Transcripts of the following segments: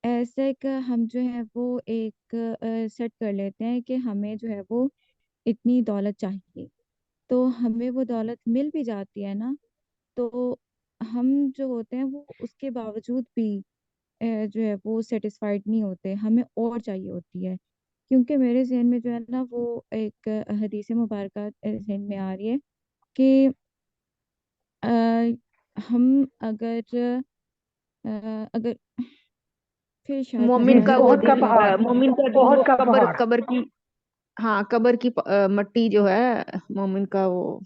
ऐसे का हम जो है वो एक सेट कर लेते हैं कि हमें जो है वो इतनी दौलत चाहिए, तो हमें वो दौलत मिल भी जाती है ना, तो हम जो होते हैं वो उसके बावजूद भी जो है वो सेटिस्फाइड नहीं होते, हमें और चाहिए होती है। क्योंकि मेरे जहन में जो है ना वो एक हदीस मुबारक जहन में आ रही है कि अ, हम अगर फिर शायद मैं मोमिन भूल का गई वो हूँ दिन कि मोमिन का दिन वो ओहद का कब्र पहाड़। कब्र की, हाँ कब्र की मट्टी जो है मोमिन का, वो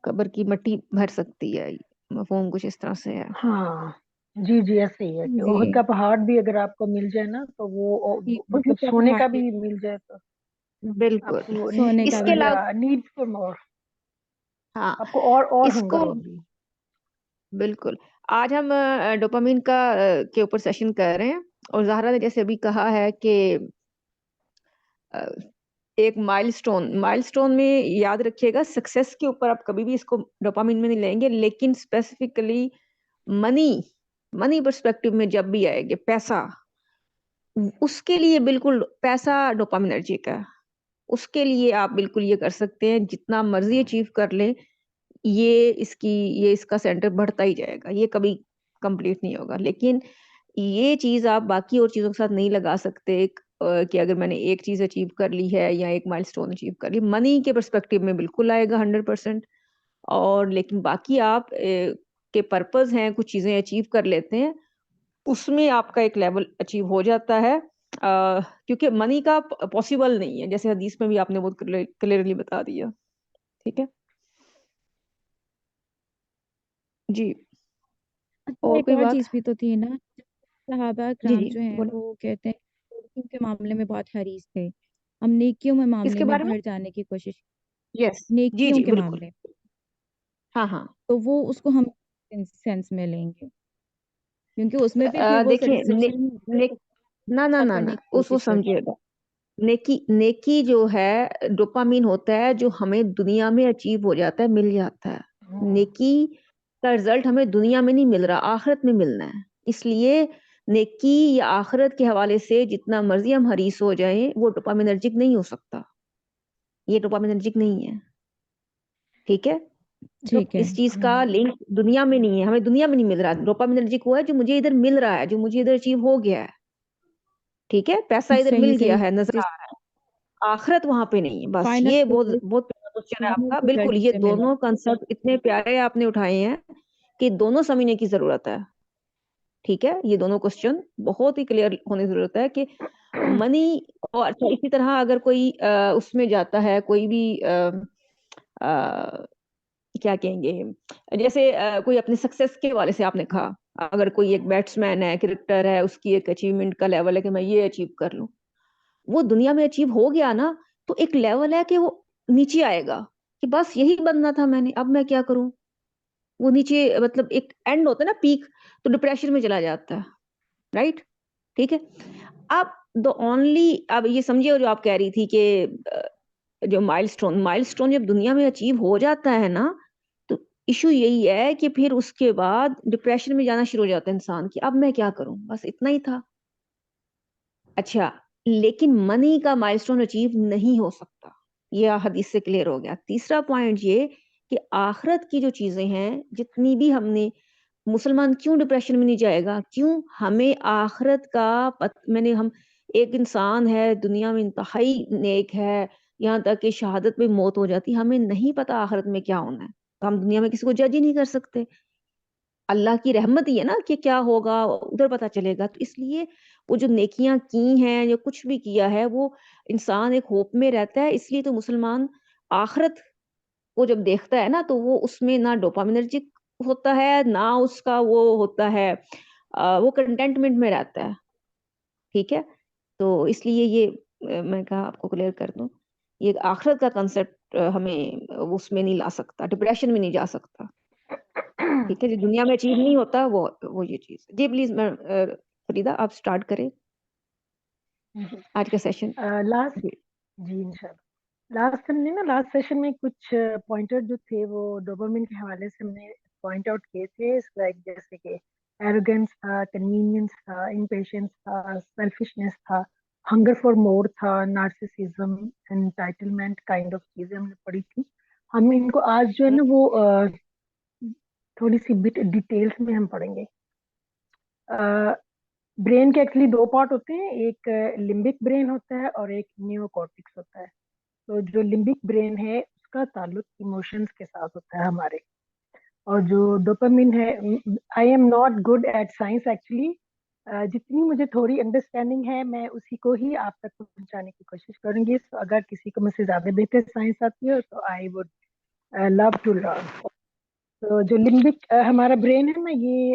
कब्र की मट्टी भर सकती है। मफहूम कुछ इस तरह से है। हाँ जी जी, ऐसे ही है कि जी, ओहद का पहाड़ भी अगर आपको मिल जाए ना तो कि वही मतलब का सोने पहाड़ का भी भी मिल जाए तो बिल्कुल। आपको सोने का इसके भी अलावा नीड फॉर मोर, हाँ, आपको और हंगर इसको होगी। बिल्कुल। आज हम डोपामिन का के ऊपर सेशन कर रहे हैं। और ज़हरा ने जैसे अभी कहा है कि अ, एक माइलस्टोन माइलस्टोन में याद रखिएगा, सक्सेस के ऊपर आप कभी भी इसको डोपामिन में नहीं लेंगे, लेकिन स्पेसिफिकली मनी मनी पर्सपेक्टिव में जब भी आएंगे पैसा, उसके लिए बिल्कुल पैसा डोपामिनर्जिक है। उसके लिए आप बिल्कुल ये कर सकते हैं, जितना मर्जी अचीव कर ले, ये इसकी ये इसका सेंटर बढ़ता ही जाएगा, ये कभी कंप्लीट नहीं होगा। लेकिन ये चीज आप बाकी और चीजों के साथ नहीं लगा सकते। कि अगर मैंने एक चीज अचीव कर ली है या एक माइलस्टोन अचीव कर ली, मनी के पर्सपेक्टिव में बिल्कुल आएगा 100%। और लेकिन बाकी आप के पर्पस हैं, कुछ चीजें अचीव कर लेते हैं, उसमें आपका एक लेवल अचीव हो जाता है। क्योंकि मनी का पॉसिबल नहीं है, जैसे हदीस में भी आपने बहुत क्लियरली बता दिया। ठीक है जी। अच्छा, और एक कोई और बात? चीज भी तो थी ना, सहाबा जी कराम जी जो हैं बोलो। वो कहते हैं नेकियों के मामले में बहुत हरीस थे, हम नेकियों में मामले किसके में बारे में? बढ़ जाने की कोशिश, यस। जी नेकियों जी के बिल्कुल। मामले, हाँ हाँ। तो वो उसको हम सेंस में लेंगे, क्योंकि उसमें भी फिर वो देखिए सेटिस्फेक्शन नहीं होता ने, ना ना आप ना करने ना की उसको कोशिश करते समझिएगा। नेकी नेकी जो है डोपामीन होता है, जो हमें दुनिया में अचीव हो जाता है, मिल जाता है। हम्म, नेकी का रिजल्ट हमें दुनिया में नहीं मिल रहा, आखिरत में मिलना है। इसलिए नेकी या आखिरत के हवाले से जितना मर्जी हम हरीस हो जाएं, वो डोपामिनर्जिक नहीं हो सकता। ये डोपामिनर्जिक नहीं है। ठीक है। ठीक है। इस चीज का लिंक दुनिया में नहीं है, हमें दुनिया में नहीं मिल रहा। डोपामिनर्जिक वो है जो मुझे इधर मिल रहा है, जो मुझे इधर अचीव हो गया है। ठीक है, पैसा इधर सही मिल गया सही, है, नजर जिस आ रहा है। आखिरत वहां पे नहीं है। बस फाइनल ये बहुत रिजल्ट, बहुत प्यारा क्वेश्चन है फाइनल आपका। रिजल्ट बिल्कुल, ये मुझे मिल दोनों कंसेप्ट इतने प्यारे आपने उठाए हैं कि दोनों समझने की जरूरत है। ठीक है, ये दोनों क्वेश्चन बहुत ही क्लियर होने की जरूरत है कि मनी। और अच्छा, इसी तरह अगर कोई उसमें जाता है, कोई भी क्या कहेंगे, जैसे कोई अपने सक्सेस के वाले से आपने कहा, अगर कोई एक बैट्समैन है, क्रिकेटर है, उसकी एक अचीवमेंट का लेवल है कि मैं ये अचीव कर लूं, वो दुनिया में अचीव हो गया ना, तो एक लेवल है कि वो नीचे आएगा कि बस यही बनना था मैंने, अब मैं क्या करूं। वो नीचे मतलब एक एंड होता है ना, पीक, तो डिप्रेशन में चला जाता है। राइट। ठीक है। अब द ओनली, अब ये समझिए जो आप कह रही थी कि जो माइलस्टोन माइलस्टोन जब दुनिया में अचीव हो जाता है ना, तो इशू यही है कि फिर उसके बाद डिप्रेशन में जाना शुरू हो जाता है इंसान की, अब मैं क्या करूं, बस इतना ही था। अच्छा, लेकिन मनी का माइलस्टोन अचीव नहीं हो सकता, ये हदीस से क्लियर हो गया। तीसरा पॉइंट ये कि आखिरत की जो चीजें हैं, जितनी भी हमने, मुसलमान क्यों डिप्रेशन में नहीं जाएगा, क्यों, हमें आखिरत का मैंने हम, एक इंसान है दुनिया में इंतहाई नेक है, यहाँ तक कि शहादत में मौत हो जाती, हमें नहीं पता आखिरत में क्या होना है, तो हम दुनिया में किसी को जज ही नहीं कर सकते। अल्लाह की रहमत ही है ना कि क्या होगा उधर पता चलेगा। तो इसलिए वो जो नेकियां की हैं या कुछ भी किया है, वो इंसान एक होप में रहता है। इसलिए तो मुसलमान आखिरत को जब देखता है ना, तो वो उसमें ना डोपामिनर्जिक होता है, ना उसका वो होता है, वो कंटेंटमेंट में रहता है। ठीक है। तो इसलिए ये मैं कहा आपको क्लियर कर दूं, ये आखिरत का कंसेप्ट हमें उसमें नहीं ला सकता, डिप्रेशन में नहीं जा सकता। ठीक है, जो दुनिया में अचीव नहीं होता, वो ये चीज। जी प्लीज, मैं फरीदा आप स्टार्ट करें आज का सेशन। लास्ट जी। जी इंशाल्लाह, लास्ट हमने ना लास्ट सेशन में कुछ पॉइंटर जो थे वो डोपामिन के हवाले से हमने पॉइंट आउट किए थे, लाइक जैसे कि एरोगेंस था, कन्वीनियंस था, इम्पेशेंस था, सेल्फिशनेस था, हंगर फॉर मोर था, नार्सिसिज्म, एंटाइटलमेंट काइंड ऑफ चीजें हमने पढ़ी थी। हम इनको आज जो है ना वो थोड़ी सी बिट डिटेल्स में हम पढ़ेंगे। ब्रेन के एक्चुअली दो पार्ट होते हैं, एक लिम्बिक ब्रेन होता है और एक नियोकॉर्टेक्स होता है। तो जो लिम्बिक ब्रेन है उसका ताल्लुक इमोशंस के साथ होता है हमारे, और जो डोपामिन है, I am not good at science actually, जितनी मुझे थोड़ी अंडरस्टैंडिंग है मैं उसी को ही आप तक पहुंचाने की कोशिश करूंगी। तो अगर किसी को मुझसे ज्यादा बेहतर साइंस आती है तो I would love to learn. तो जो लिम्बिक हमारा ब्रेन है ना, ये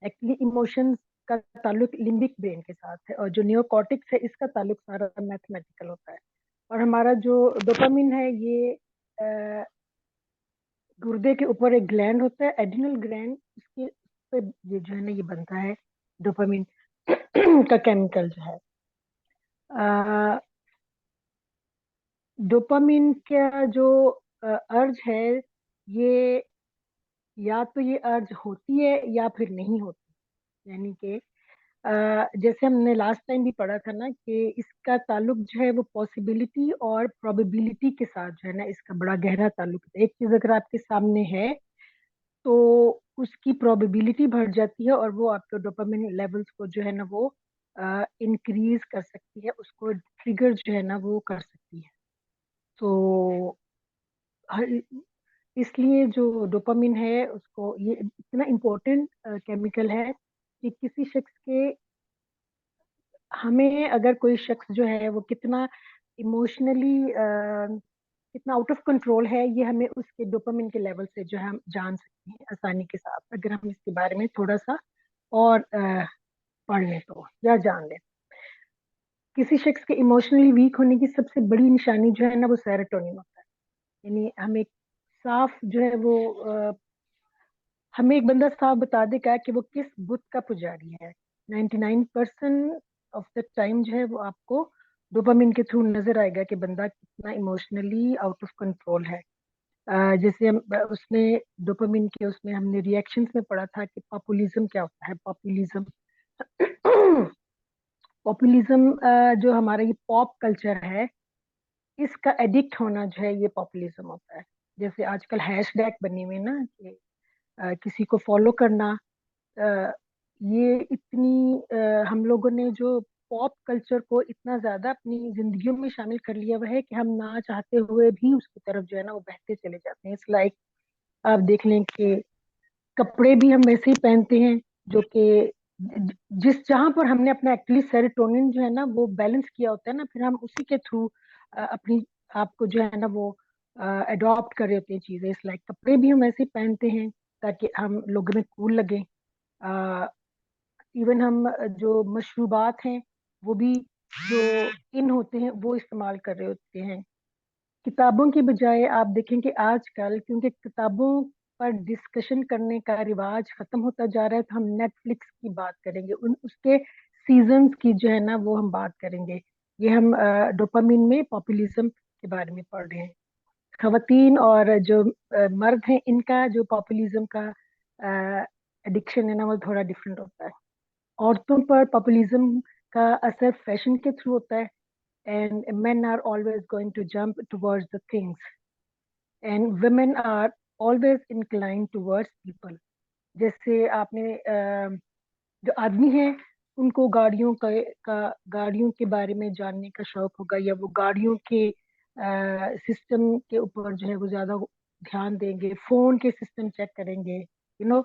एक्चुअली इमोशंस का ताल्लुक लिम्बिक ब्रेन के साथ है, और जो नियोकॉर्टिक्स है इसका ताल्लुक सारा मैथमेटिकल होता है। और हमारा जो डोपामिन है ये गुर्दे के ऊपर एक ग्लैंड होता है, एड्रिनल ग्लैंड, उसके पे ये जो है ना ये बनता है डोपामिन का केमिकल जो है। डोपामिन का जो अर्ज है, ये या तो ये अर्ज होती है या फिर नहीं होती। यानी कि जैसे हमने लास्ट टाइम भी पढ़ा था ना कि इसका ताल्लुक जो है वो पॉसिबिलिटी और प्रोबेबिलिटी के साथ जो है ना इसका बड़ा गहरा ताल्लुक है। एक चीज अगर आपके सामने है तो उसकी प्रोबेबिलिटी बढ़ जाती है और वो आपके डोपामिन लेवल्स को जो है ना वो इंक्रीज कर सकती है, उसको ट्रिगर जो है ना वो कर सकती है। तो इसलिए जो डोपामिन है उसको ये इतना इम्पोर्टेंट केमिकल है कि किसी शख्स के, हमें अगर कोई शख्स जो है वो कितना इमोशनली कितना आउट ऑफ कंट्रोल है, ये हमें उसके डोपामिन के लेवल से जो है हम जान सकते हैं आसानी के साथ, अगर हम इसके बारे में थोड़ा सा और पढ़ लें तो या जान लें। किसी शख्स के इमोशनली वीक होने की सबसे बड़ी निशानी जो है ना वो सेरोटोनिन होता है। यानी हमें साफ जो है वो हमें एक बंदा साफ बता देगा कि वो किस बुत का पुजारी है। 99% ऑफ द टाइम जो है वो आपको डोपामिन के थ्रू नजर आएगा कि बंदा कितना इमोशनली आउट ऑफ कंट्रोल है। जैसे हम उसमें डोपामिन के उसमें हमने रिएक्शंस में पढ़ा था कि पॉपुलिज्म क्या होता है। पॉपुलिज्म पॉपुलिज्म जो हमारा ये पॉप कल्चर है इसका एडिक्ट होना जो है ये पॉपुलिज्म होता है। जैसे आजकल हैशटैग बने हुए ना कि किसी को फॉलो करना, अ, ये इतनी हम लोगों ने जो पॉप कल्चर को इतना ज्यादा अपनी जिंदगियों में शामिल कर लिया हुआ है कि हम ना चाहते हुए भी उसकी तरफ जो है ना वो बहते चले जाते हैं। इट्स लाइक आप देख लें कि कपड़े भी हम वैसे ही पहनते हैं जो कि जिस जहां पर हमने अपना एक्चुअली सेरोटोनिन जो है ना वो बैलेंस किया होता है ना, फिर हम उसी के थ्रू अपनी आप को जो है ना वो अडॉप्ट कर रहे होते हैं चीजें। इस लाइक कपड़े भी हम वैसे ही पहनते हैं ताकि हम लोगों में कूल लगे। इवन हम जो मशरूबात हैं वो भी जो इन होते हैं वो इस्तेमाल कर रहे होते हैं। किताबों की बजाय आप देखें कि आजकल क्योंकि किताबों पर डिस्कशन करने का रिवाज खत्म होता जा रहा है, तो हम नेटफ्लिक्स की बात करेंगे, उन उसके सीजन्स की जो है ना वो हम बात करेंगे। ये हम डोपामिन में पॉपुलिज्म के बारे में पढ़ रहे हैं। खवातीन और जो मर्द हैं इनका जो पॉपुलिज्म का एडिक्शन है ना वो थोड़ा डिफरेंट होता है। औरतों पर पॉपुलिज्म का असर फैशन के थ्रू होता है, and men are always going to jump towards the things and women are always inclined towards people। जैसे आपने जो आदमी है उनको गाड़ियों के बारे में जानने का शौक होगा, या वो गाड़ियों के सिस्टम के ऊपर जो है वो ज्यादा ध्यान देंगे, फोन के सिस्टम चेक करेंगे, यू नो।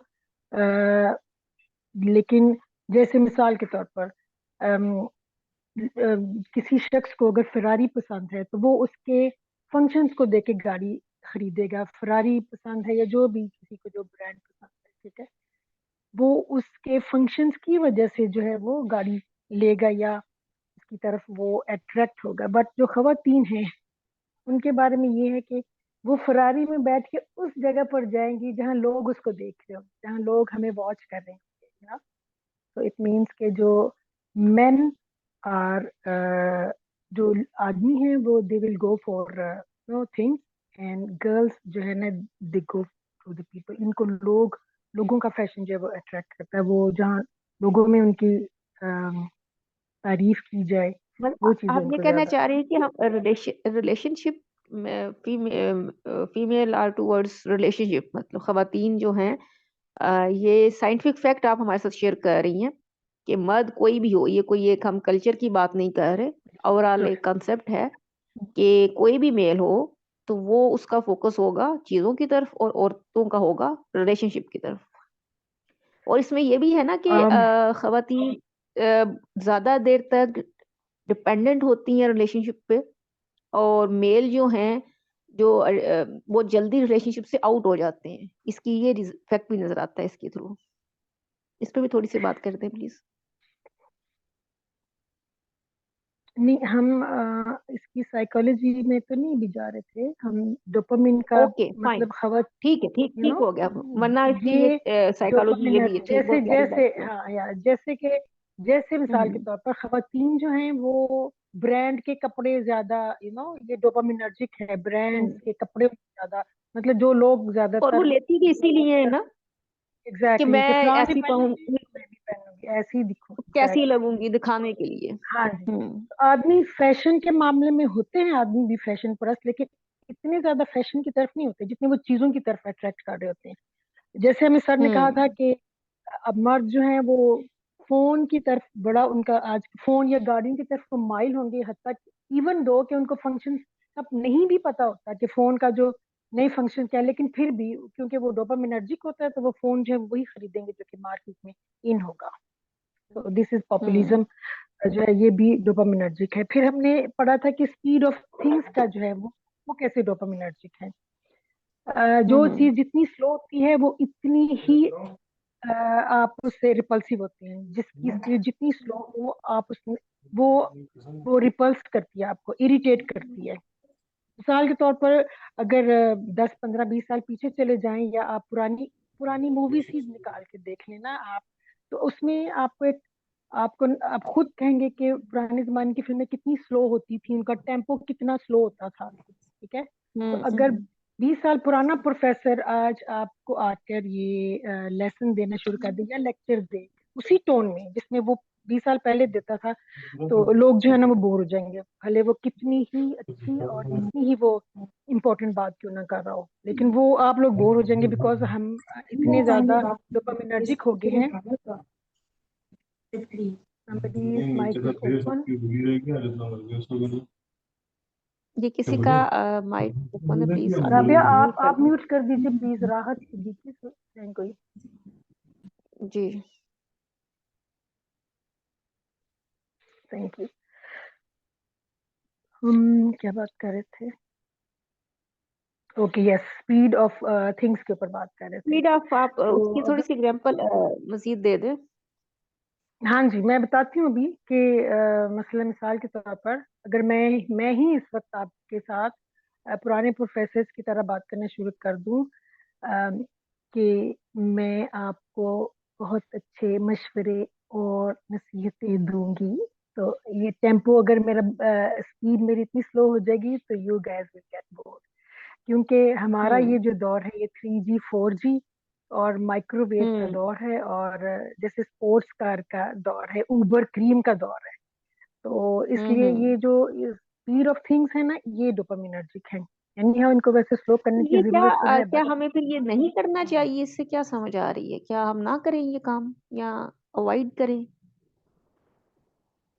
लेकिन जैसे मिसाल के तौर पर किसी शख्स को अगर फरारी पसंद है तो वो उसके फंक्शंस को देख के गाड़ी खरीदेगा। फरारी पसंद है या जो भी किसी को जो ब्रांड पसंद है, ठीक है, वो उसके फंक्शंस की वजह से जो है वो गाड़ी लेगा या उसकी तरफ वो अट्रैक्ट होगा। बट जो खवातीन हैं उनके बारे में ये है कि वो फरारी में बैठ के उस जगह पर जाएंगी जहाँ लोग उसको देख रहे हो, जहाँ लोग हमें वॉच कर रहे हैं। तो इट मीन्स के जो मेन आर जो आदमी हैं वो they will go for know things, and girls जो है ना दे गो टू द पीपल। इनको लोग लोगों का फैशन जो है वो अट्रैक्ट करता है, वो जहाँ लोगों में उनकी तारीफ की जाए, वो चीजें आप ये उनको कहना ज्यादा। चाह रही हैं कि हम relationship female are towards relationship, मतलब खवातीन जो हैं, ये साइंटिफिक फैक्ट आप हमारे साथ शेयर कर रही हैं कि मर्द कोई भी हो, ये कोई एक हम कल्चर की बात नहीं कर रहे, ओवरऑल एक कंसेप्ट है कि कोई भी मेल हो तो वो उसका फोकस होगा चीजों की तरफ और औरतों का होगा रिलेशनशिप की तरफ। और इसमें ये भी है ना कि अम, खवातीन ज्यादा देर तक डिपेंडेंट होती हैं रिलेशनशिप पे, और मेल जो हैं जो वो जल्दी रिलेशनशिप से आउट हो जाते हैं। इसकी ये फैक्ट भी नजर आता है इसके थ्रू। इस पे भी थोड़ी सी बात करते हैं प्लीज। नहीं, हम इसकी साइकोलॉजी में तो नहीं भी जा रहे थे हम। डोपामिन का ओके फाइन, मतलब खबर, ठीक है, ठीक यू ठीक नो, हो गया, वरना इसकी ये ये साइकोलॉजी ये डोपामिन भी है, ठीक, जैसे बहुत प्यारी बात जैसे है। हाँ यार, जैसे कि जैसे मिसाल के हम्म तौर पर खवातीन जो हैं वो ब्रांड के कपड़े ज्यादा, ये डोपामिनर्जिक है, ब्रांड्स हम्म। के कपड़े ज्यादा, मतलब जो लोग और वो ज्यादातर लेती भी इसीलिए है ना कि एग्जैक्टली कि मैं फलानी ऐसी पहनेंगे कहूंगी, मैं भी पहनूंगी, ऐसे ही दिखूं, कैसी एग्जैक्टली। लगूंगी दिखाने के लिए। हाँ जी, हम्म तो आदमी फैशन के मामले में होते हैं, आदमी भी फैशन परस्त, लेकिन इतने ज्यादा फैशन की तरफ नहीं होते जितने वो चीजों की तरफ अट्रैक्ट कर रहे होते हैं। जैसे हमें सर ने कहा था हम्म कि अब मर्द जो है वो फोन की तरफ बड़ा उनका, आज फोन या गाड़ियों की तरफ वो माइल होंगे, हद तक इवन दो कि उनको फंक्शन अब नहीं भी पता होता कि फोन का जो नई फंक्शन क्या है, लेकिन फिर भी क्योंकि वो डोपामिनर्जिक होता है तो वो फोन जो है वही खरीदेंगे जो कि मार्केट में इन होगा। तो दिस इज हम्म पॉपुलिज्म जो है, ये भी डोपामिनर्जिक है। फिर हमने पढ़ा था कि स्पीड ऑफ थिंग्स का जो है वो कैसे डोपामिनर्जिक है। जो हम्म चीज जितनी स्लो होती है वो इतनी ही आप उससे रिपल्सिव होते हैं। जिसकी स्पीड जितनी स्लो हो आप उसमें वो वो रिपल्स करती है, आपको इरिटेट करती है। मिसाल के तौर पर अगर 10 15 20 साल पीछे चले जाएं, या आप पुरानी पुरानी मूवीज ही निकाल के देख लेना आप, तो उसमें आपको एक आपको आप खुद कहेंगे कि पुराने जमाने की फिल्में कितनी स्लो होती थी, उनका टेम्पो कितना स्लो होता था, ठीक है। तो अगर हम्म 20 साल पुराना प्रोफेसर आज आपको आकर ये लेसन देना शुरू कर दे या लेक्चर दे उसी टोन में जिसमें वो 20 साल पहले देता था, तो लोग जो है ना वो बोर हो जाएंगे, भले वो कितनी ही अच्छी और कितनी ही वो इम्पोर्टेंट बात क्यों ना कर रहा हो, लेकिन वो आप लोग बोर हो जाएंगे बिकॉज हम इतने ज्यादा डोपामिनर्जिक हो गए हैं। somebody's mic is open। ये किसी का माइक ओपन है, प्लीज राबिया, अनम्यूट कर आप दें। म्यूट कर दीजिए प्लीज, राहत सिद्दीकी से कोई। जी। Thank you. हम क्या बात कर रहे थे? Okay yes, speed of things के ऊपर बात कर रहे थे। स्पीड ऑफ, आप उसकी तो थोड़ी सी एग्जांपल मजीद दे दें। हाँ जी, मैं बताती हूँ अभी कि मसला मिसाल के तौर पर अगर मैं ही इस वक्त आपके साथ पुराने प्रोफेसर्स की तरह बात करना शुरू कर दूं, कि मैं आपको बहुत अच्छे मशवरे और नसीहतें दूंगी, तो ये टेम्पो अगर मेरा स्पीड मेरी इतनी स्लो हो जाएगी तो you gas will get bored, क्योंकि हमारा हम्म ये जो दौर है ये 3G 4G और माइक्रोवेव का हम्म दौर है, और जैसे स्पोर्ट्स कार का दौर है, उबर क्रीम का दौर है। तो इसलिए हम्म। ये जो स्पीड ऑफ थिंग्स है ना, ये डोपामिनर्जिक है, यानी हाँ उनको वैसे स्लो करने की ये क्या जरूरत तो है, क्या बट हमें फिर ये नहीं करना चाहिए? इससे क्या समझ आ रही है? क्या हम ना करें ये काम या अवॉइड करें?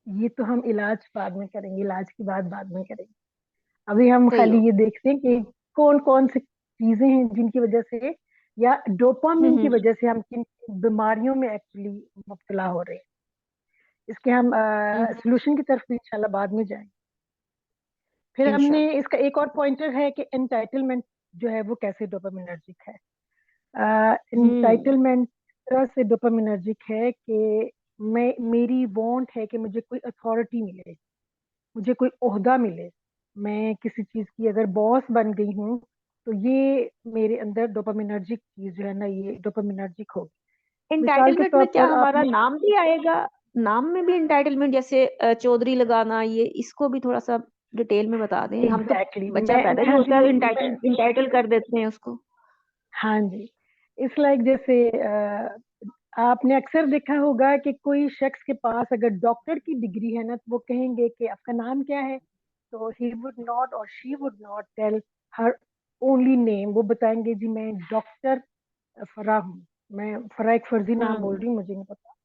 ये तो हम इलाज बाद में करेंगे, इलाज की बात बाद में करेंगे। अभी हम सही खाली हो। ये देखते हैं कि कौन कौन सी चीजें हैं जिनकी वजह से या डोपामिन की हम्म। वजह से हम किन बीमारियों में एक्चुअली मुब्तला हो रहे हैं। इसके हम हम्म। सोल्यूशन की तरफ भी इंशाल्लाह बाद में जाएंगे। फिर हमने इंशाल्लाह। इसका एक और पॉइंटर है कि एंटाइटलमेंट जो है वो कैसे डोपामिनर्जिक है। हम्म एंटाइटलमेंट तरह से डोपामिनर्जिक है कि मैं मेरी वांट है कि मुझे कोई अथॉरिटी मिले, मुझे कोई ओहदा मिले, मैं किसी चीज की अगर बॉस बन गई हूँ, तो ये मेरे अंदर डोपामिनर्जिक चीज जो है ना ये डोपामिनर्जिक होगी। मिसाल के एंटाइटलमेंट तौर में क्या पर हमारा आपने नाम भी आएगा? नाम में भी एंटाइटलमेंट, जैसे चौधरी लगाना, ये इसको भी थोड़ा सा डिटेल में बता दें। हम तो एग्जैक्टली बच्चा पैदा ही हाँ जी, होता है इंटाइटल इंटाइटल कर देते हैं उसको। हाँ जी, इस लाइक जैसे आपने अक्सर देखा होगा कि कोई शख्स के पास अगर डॉक्टर की डिग्री है ना, तो वो कहेंगे कि आपका नाम क्या है, तो ही वुड नॉट और she would not tell her only name. वो बताएंगे जी मैं डॉक्टर फराह हूँ। मैं फराह एक फर्जी नाम बोल रही हूँ, मुझे नहीं पता।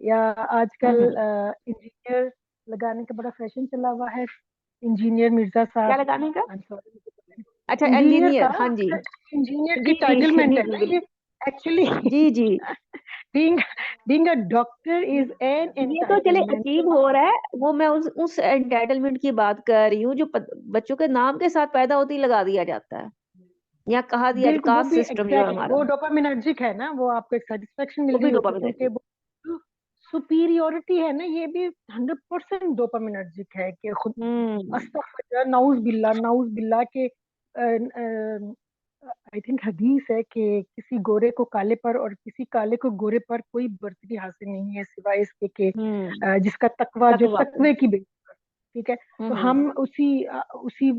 या आजकल हम्म। इंजीनियर लगाने का बड़ा फैशन चला हुआ है, इंजीनियर मिर्जा क्या साहब। लगाने का? आई एम सॉरी, अच्छा, इंजीनियर इंजीनियर, का, हाँ जी। इंजीनियर की जी जी टाइटलमेंट जी है जी ना ये बिल्कुल। एक्चुअली। जी जी, being being a doctor is an ये तो चले entitlement। अचीव हो रहा है, वो मैं उस एंटाइटलमेंट की बात कर रही हूँ जो बच्चों के नाम के साथ पैदा होती ही लगा दिया जाता है, या कहा दिया बिल्कुल, वो कास्ट भी सिस्टम जो है एग्जैक्टली हमारा, वो डोपामिनर्जिक है ना, वो आपको एक सेटिस्फेक्शन मिल वो रही भी होती है क्योंकि डोपामिनर्जिक। वो सुपीरियोरिटी है ना, ये भी 100% डोपामिनर्जिक है कि खुद हम्म अस्तगफिरुल्लाह नाउज बिल्ला के आई थिंक हदीस है कि किसी गोरे को काले पर और किसी काले को गोरे पर कोई बर्तरी हासिल नहीं है सिवाय इसके कि जिसका तकवा जो तकवा पे। तकवे की बेस पर। ठीक है, तो हम्म। हम उसी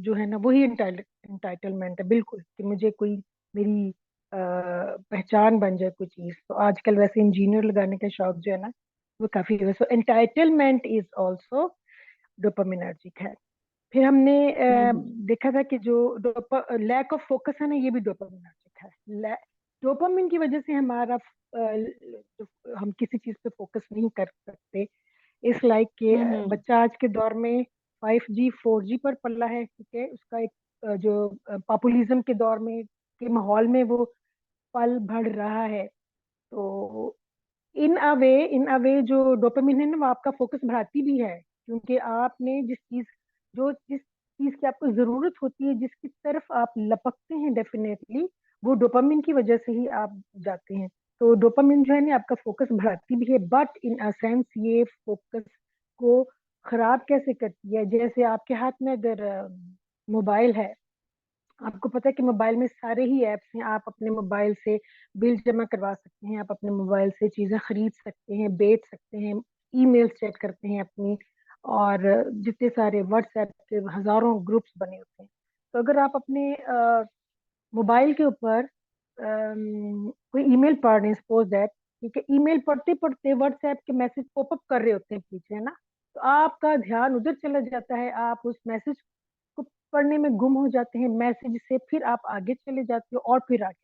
जो है ना, वही एंटाइटलमेंट है बिल्कुल, कि मुझे कोई मेरी पहचान बन जाए कोई चीज। तो आजकल वैसे इंजीनियर लगाने का शौक जो है ना, वो काफी है। सो एंटाइटलमेंट इज ऑल्सो डोपामिनर्जिक है। फिर हमने हम्म देखा था कि जो लैक ऑफ फोकस है ना, ये भी डोपामिनर्जिक है। डोपामिन की वजह से हमारा हम किसी चीज पे फोकस नहीं कर सकते। इस लाइक के हम्म बच्चा आज के दौर में 5G 4G पर पला है, ठीक है, उसका एक जो पॉपुलिज्म के दौर में के माहौल में वो पल बढ़ रहा है। तो इन अ वे जो डोपामिन है ना, वो आपका फोकस बढ़ाती भी है, क्योंकि आपने जिस चीज की आपको जरूरत होती है, जिसकी तरफ आप लपकते हैं, डेफिनेटली वो डोपामिन की वजह से ही आप जाते हैं। तो डोपामिन जो है ना, आपका फोकस बढ़ाती भी है, बट इन अ सेंस ये फोकस को खराब कैसे करती है। जैसे आपके हाथ में अगर मोबाइल है, आपको पता है कि मोबाइल में सारे ही ऐप्स हैं, आप अपने मोबाइल से बिल जमा करवा सकते हैं, आप अपने मोबाइल से चीजें खरीद सकते हैं, बेच सकते हैं, ईमेल चेक करते हैं अपनी, और जितने सारे व्हाट्सएप के हजारों ग्रुप्स बने होते हैं। तो अगर आप अपने मोबाइल के ऊपर कोई ईमेल पढ़ रहे हैं, सपोज दैट, ठीक है, ईमेल पढ़ते पढ़ते व्हाट्सएप के मैसेज पॉपअप कर रहे होते हैं पीछे, है ना, तो आपका ध्यान उधर चला जाता है, आप उस मैसेज को पढ़ने में गुम हो जाते हैं, मैसेज से फिर आप आगे चले जाते हो और फिर आगे।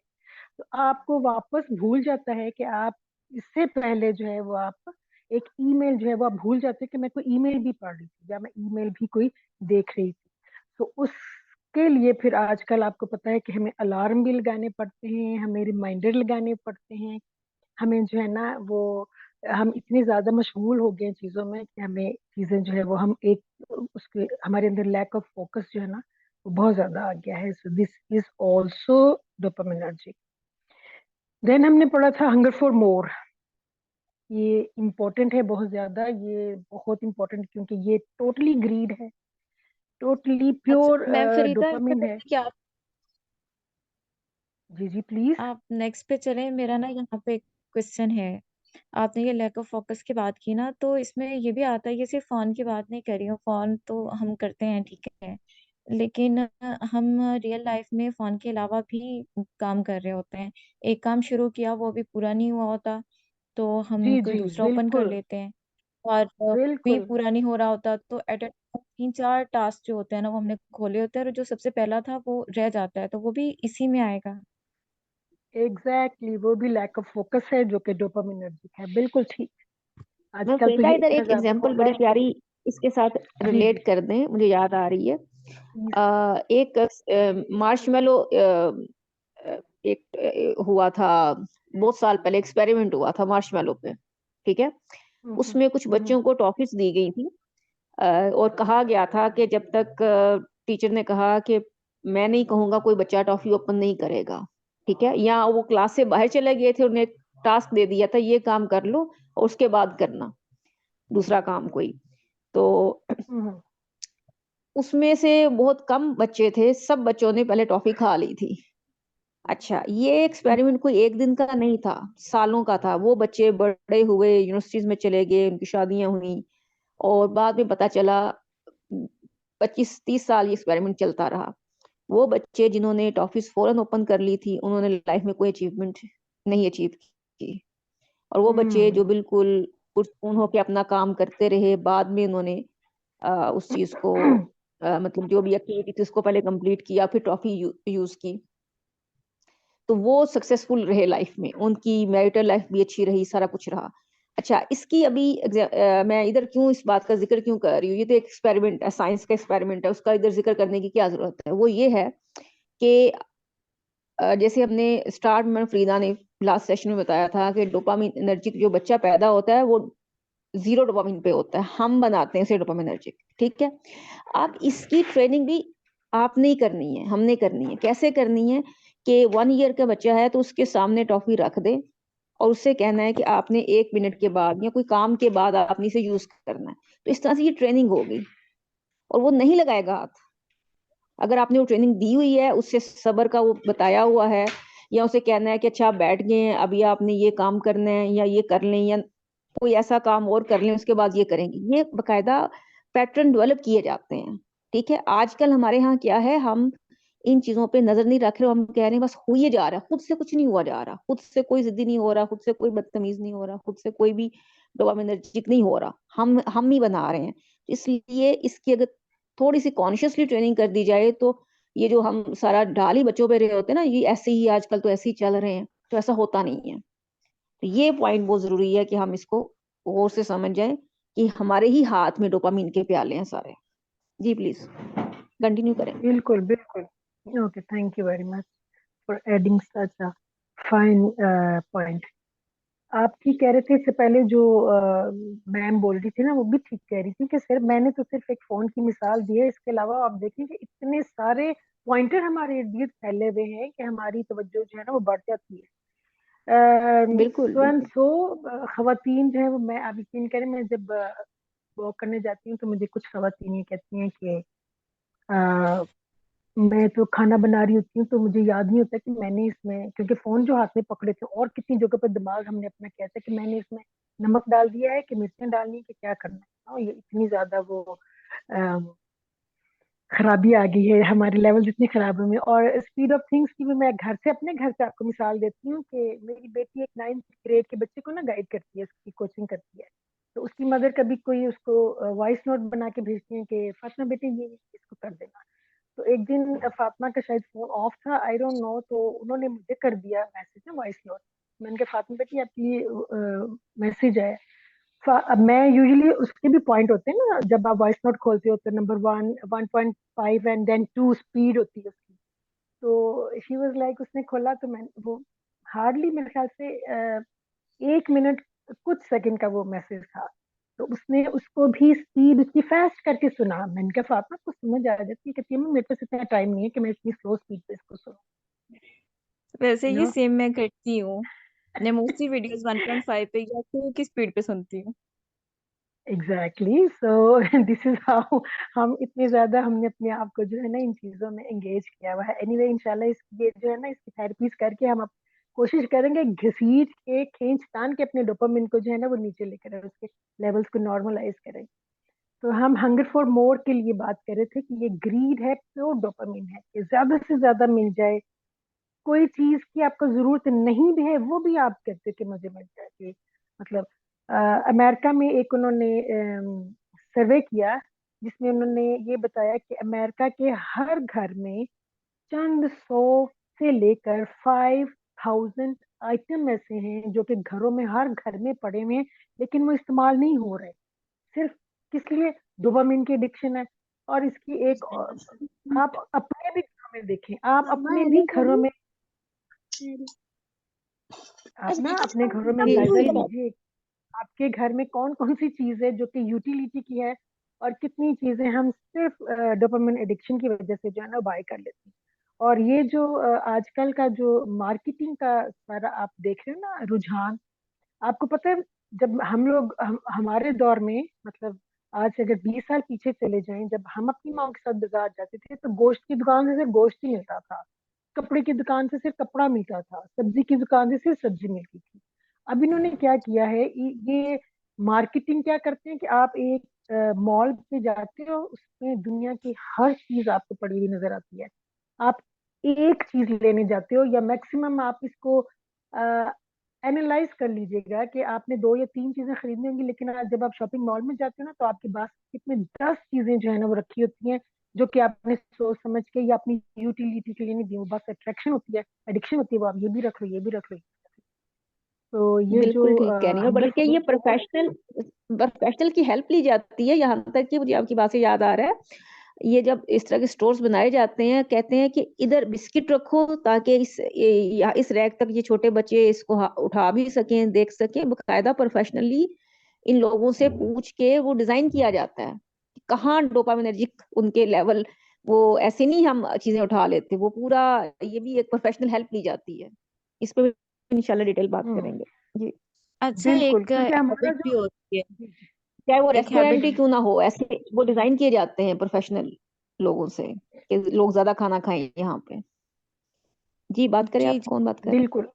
तो आपको वापस भूल जाता है कि आप इससे पहले जो है वो आप एक ईमेल जो है वो आप भूल जाते हैं कि मैं कोई ईमेल भी पढ़ रही थी या मैं ईमेल भी कोई देख रही थी। तो उसके लिए फिर आजकल आपको पता है कि हमें अलार्म भी लगाने पड़ते हैं, हमें रिमाइंडर लगाने पड़ते हैं, हमें जो है ना वो हम इतने ज्यादा मशगूल हो गए हैं चीजों में कि हमें चीजें जो है वो हम एक उसके हमारे अंदर लैक ऑफ फोकस जो है ना, वो बहुत ज्यादा आ गया है। So this is also dopaminergic. Then हमने पढ़ा था हंगर फॉर मोर। ये इम्पोर्टेंट है बहुत ज्यादा, ये बहुत इम्पोर्टेंट, क्योंकि ये टोटली ग्रीड है, टोटली अच्छा प्योर मैम फरीदा, इससे डोपामिन है। पहले कि जी जी प्लीज। आप नेक्स्ट पे चलें, मेरा ना यहाँ पे एक क्वेश्चन है। आपने ये लैक ऑफ फोकस की बात की ना, तो इसमें ये भी आता है, ये सिर्फ फोन की बात नहीं कर रही हूँ, फोन तो हम करते हैं ठीक है, लेकिन हम रियल लाइफ में फोन के अलावा भी काम कर रहे होते हैं। एक काम शुरू किया, वो अभी पूरा नहीं हुआ होता, तो हम जी कोई जी दूसरा ओपन कर बिल्कुल लेते हैं, और भी बिल्कुल पूरा नहीं हो रहा होता, तो एट 3-4 टास्क जो होते हैं ना, वो हमने खोले होते हैं, और जो सबसे पहला था वो रह जाता है, तो वो भी इसी में आएगा। एग्जैक्टली वो भी लैक ऑफ फोकस है, जो कि डोपामिनर्जिक है, बिल्कुल ठीक। मैं आजकल तो सुनीता ये इधर इतना एक ज्यादा हो एग्जांपल रहा बड़ी है। प्यारी इसके साथ जी जी रिलेट कर दें, मुझे याद आ रही है। प्लीज। एक मार्शमेलो एक हुआ था, बहुत साल पहले एक्सपेरिमेंट हुआ था मार्शमेलो पे, ठीक है। हम्म उसमें कुछ हम्म बच्चों को टॉफीज दी गई थी, और कहा गया था कि जब तक टीचर ने कहा कि मैं नहीं कहूंगा कोई बच्चा टॉफी ओपन नहीं करेगा, ठीक है। या वो क्लास से बाहर चले गए थे, उन्हें टास्क दे दिया था ये काम कर लो और उसके बाद करना दूसरा काम कोई। तो हम्म उसमें से बहुत कम बच्चे थे, सब बच्चों ने पहले टॉफी खा ली थी। अच्छा, ये हम्म एक्सपेरिमेंट कोई एक दिन का नहीं था, सालों का था। वो बच्चे बड़े हुए, यूनिवर्सिटीज में चले गए, उनकी शादियां हुई, और बाद में पता चला 25-30 साल ये एक्सपेरिमेंट चलता रहा। वो बच्चे जिन्होंने टॉफीज फौरन ओपन कर ली थी उन्होंने लाइफ में कोई अचीवमेंट नहीं अचीव की, और वो बच्चे जो हम्म। बिल्कुल पुरसकून होके अपना काम करते रहे, बाद में उन्होंने उस चीज को मतलब जो भी एक्टिविटी थी उसको पहले कंप्लीट किया, फिर ट्रॉफी यूज की, तो वो सक्सेसफुल रहे लाइफ में, उनकी मैरिटल लाइफ भी अच्छी रही, सारा कुछ रहा। अच्छा, इसकी अभी मैं इधर क्यों इस बात का जिक्र क्यों कर रही हूँ, ये तो एक एक्सपेरिमेंट है, साइंस का एक्सपेरिमेंट है, उसका इधर जिक्र करने की क्या जरूरत है। वो ये है कि जैसे हमने स्टार्ट में फरीदा ने लास्ट सेशन में बताया था कि डोपामिन एनर्जी जो बच्चा पैदा होता है वो 0 डोपामिन पे होता है, हम बनाते हैं इसे डोपामिन एनर्जी, ठीक है। अब इसकी ट्रेनिंग भी आपने ही करनी है, हमने करनी है। कैसे करनी है कि 1 ईयर का बच्चा है तो उसके सामने टॉफी रख दे और उससे कहना है कि आपने 1 मिनट के बाद या कोई काम के बाद आपने इसे यूज करना है। तो इस तरह से ये ट्रेनिंग होगी और वो नहीं लगाएगा हाथ। अगर आपने वो ट्रेनिंग दी हुई है, उससे सब्र का वो बताया हुआ है, या उसे कहना है कि अच्छा आप बैठ गए हैं, अभी आपने ये काम करना है या ये कर लें, या कोई ऐसा काम और कर लें उसके बाद ये करेंगे, ये बकायदा पैटर्न डेवलप किए जाते हैं। ठीक है, आजकल हमारे यहाँ क्या है, हम इन चीजों पे नजर नहीं रख रहे, हम कह रहे हैं बस हो ही जा रहा है, खुद से कुछ नहीं हुआ जा रहा, खुद से कोई जिद्दी नहीं हो रहा, खुद से कोई बदतमीज नहीं हो रहा, खुद से कोई भी डोपामिनर्जिक नहीं हो रहा, हम ही बना रहे हैं। इसलिए इसकी अगर थोड़ी सी कॉन्शियसली ट्रेनिंग कर दी जाए तो ये जो हम सारा डाल ही बच्चों पे रहे होते हैं ना, ये ऐसे ही आजकल तो ऐसे ही चल रहे हैं, तो ऐसा होता नहीं है। तो ये पॉइंट बहुत जरूरी है कि हम इसको गौर से समझ जाएं कि हमारे ही हाथ में डोपामीन के प्याले हैं सारे। जी प्लीज कंटिन्यू करें। बिल्कुल बिल्कुल। Okay, thank you very much for adding such a fine point. आप ठीक कह रहे थे, इससे पहले जो मैम बोल रही थी ना, वो भी ठीक कह रही थी कि सिर्फ मैंने तो सिर्फ एक फोन की मिसाल दी है, इसके अलावा आप देखें कि इतने सारे पॉइंटर हमारे इर्द गिर्द फैले हुए हैं कि हमारी तवज्जो जो है ना वो बढ़ जाती है। बिल्कुल सो एंड बिल्कुल। सो खवातीन जो है वो, मैं आप यकीन करें, मैं जब वॉक करने जाती हूँ तो मुझे कुछ खवातीन ये कहती हैं कि मैं तो खाना बना रही होती हूँ तो मुझे याद नहीं होता कि मैंने इसमें, क्योंकि फोन जो हाथ में पकड़े थे और कितनी जगह पर दिमाग हमने अपना कहता है कि मैंने इसमें नमक डाल दिया है कि मिर्चें डालनी है कि क्या करना है। ये इतनी ज्यादा वो अम, खराबी आ गई है, हमारे लेवल इतने खराब हुए हैं। और स्पीड ऑफ थिंग्स की भी मैं घर से, अपने घर से आपको मिसाल देती हूँ कि मेरी बेटी एक 9th ग्रेड के बच्चे को ना गाइड करती है, उसकी कोचिंग करती है। तो उसकी मदर कभी कोई उसको वॉइस नोट बना के भेजती है कि फातिमा बेटी ये इसको कर देना। तो एक दिन फातिमा का शायद फोन ऑफ था, आई डोंट नो, तो उन्होंने मुझे कर दिया मैसेज ना, वॉइस नोट। मैंने कहा फातिमा बेटी आपकी मैसेज है। अब मैं यूजुअली, उसके भी पॉइंट होते हैं ना जब आप वॉइस नोट खोलते हो, तो नंबर 1, 1.5 एंड देन 2 स्पीड होती है उसकी। तो शी वाज लाइक, उसने खोला तो मैं वो हार्डली मेरे ख्याल से 1 मिनट कुछ सेकंड का वो मैसेज था। तो उसने उसको भी स्पीड उसकी फास्ट करके सुना। मैंने कहा फातिमा को समझ आ जाती है, कहती है मेरे पास इतना टाइम नहीं है कि मैं इतनी स्लो स्पीड पे इसको सुनूं। वैसे यू ये नो सेम मैं करती हूँ। मैं मोस्टली वीडियोस 1.5 पे या 2 की स्पीड पे सुनती हूँ। Exactly, so this is how हम इतने ज्यादा हमने अपने आप को जो है ना इन चीजों में एंगेज किया हुआ है। एनीवे, इंशाल्लाह इस ये जो है ना इसकी थेरेपीज करके हम अब कोशिश करेंगे घसीट के, खींच तान के अपने डोपामिन को जो है ना वो नीचे लेकर आए, उसके लेवल्स को नॉर्मलाइज करें। तो हम हंगर फॉर मोर के लिए बात कर रहे थे कि ये ग्रीड है, प्योर डोपामिन है कि ज्यादा से ज्यादा मिल जाए। कोई चीज की आपको जरूरत नहीं भी है वो भी आप कहते हो कि मुझे मिल जाए कि मतलब अमेरिका में एक उन्होंने सर्वे किया जिसमें उन्होंने ये बताया कि अमेरिका के हर घर में चंद सौ से लेकर 5,000 आइटम ऐसे हैं जो कि घरों में, हर घर में पड़े हुए हैं, लेकिन वो इस्तेमाल नहीं हो रहे। सिर्फ किस लिए? डोपामिन की एडिक्शन है। और इसकी एक आप अपने भी घरों में देखें, आप अपने भी घरों में, आप ना अपने घरों में जायजा लीजिए, आपके घर में कौन कौन सी चीज है जो कि यूटिलिटी की है, और कितनी चीजें हम सिर्फ डोपामिन एडिक्शन की वजह से जो है ना बाय कर लेते हैं। और ये जो आजकल का जो मार्केटिंग का सारा आप देख रहे हो ना रुझान, आपको पता है, जब हम लोग हमारे दौर में, मतलब आज से अगर 20 साल पीछे चले जाएं, जब हम अपनी माँ के साथ बाजार जाते थे तो गोश्त की दुकान से सिर्फ गोश्त ही मिलता था, कपड़े की दुकान से सिर्फ कपड़ा मिलता था, सब्जी की दुकान से सिर्फ सब्जी मिलती थी। अब इन्होंने क्या किया है, ये मार्केटिंग क्या करते हैं कि आप एक मॉल पे जाते हो, उसमें दुनिया की हर चीज आपको पड़ी हुई नजर आती है। आप एक चीज लेने जाते हो, या मैक्सिमम आप इसको एनालाइज कर लीजिएगा कि आपने 2 या 3 चीजें खरीदनी होंगी, लेकिन आज जब आप शॉपिंग मॉल में जाते हो ना, तो आपके बास्केट में 10 चीजें जो है ना वो रखी होती हैं, जो कि आपने सोच समझ के या अपनी यूटिलिटी के लिए नहीं दी, वो बस अट्रैक्शन होती है, एडिक्शन होती है, वो आप ये भी रख लो, ये भी रख लो। तो ये जो बिल्कुल ठीक कह रही हो, हंगर बल्कि फॉर ये प्रोफेशनल प्रोफेशनल की हेल्प ली जाती है। यहाँ तक कि मुझे आपकी बात से याद आ रहा है, ये जब इस तरह के स्टोर्स बनाए जाते हैं, कहते हैं कि इधर बिस्किट रखो ताकि या इस रैक तक ये छोटे बच्चे इसको उठा भी सकें, देख सकें। बकायदा प्रोफेशनली इन लोगों से पूछ के वो डिजाइन किया जाता है कि कहाँ डोपामिनर्जिक उनके लेवल। वो ऐसे नहीं हम चीजें उठा लेते, वो पूरा ये भी एक प्रोफेशनल हेल्प ली जाती है। इस पे इंशाल्लाह डिटेल बात हम्म, करेंगे जी। अच्छा, बिल्कुल, एक क्योंकि हमारा हैबिट जो भी होती है। जी, जी, चाहे वो एक हैबिट रेस्टोरेंट ही क्यों ना हो, ऐसे वो डिजाइन किए जाते हैं प्रोफेशनल लोगों से कि लोग ज्यादा खाना खाएं यहाँ पे। जी बात करें, जी आप जी, कौन बात कर रहे बिल्कुल।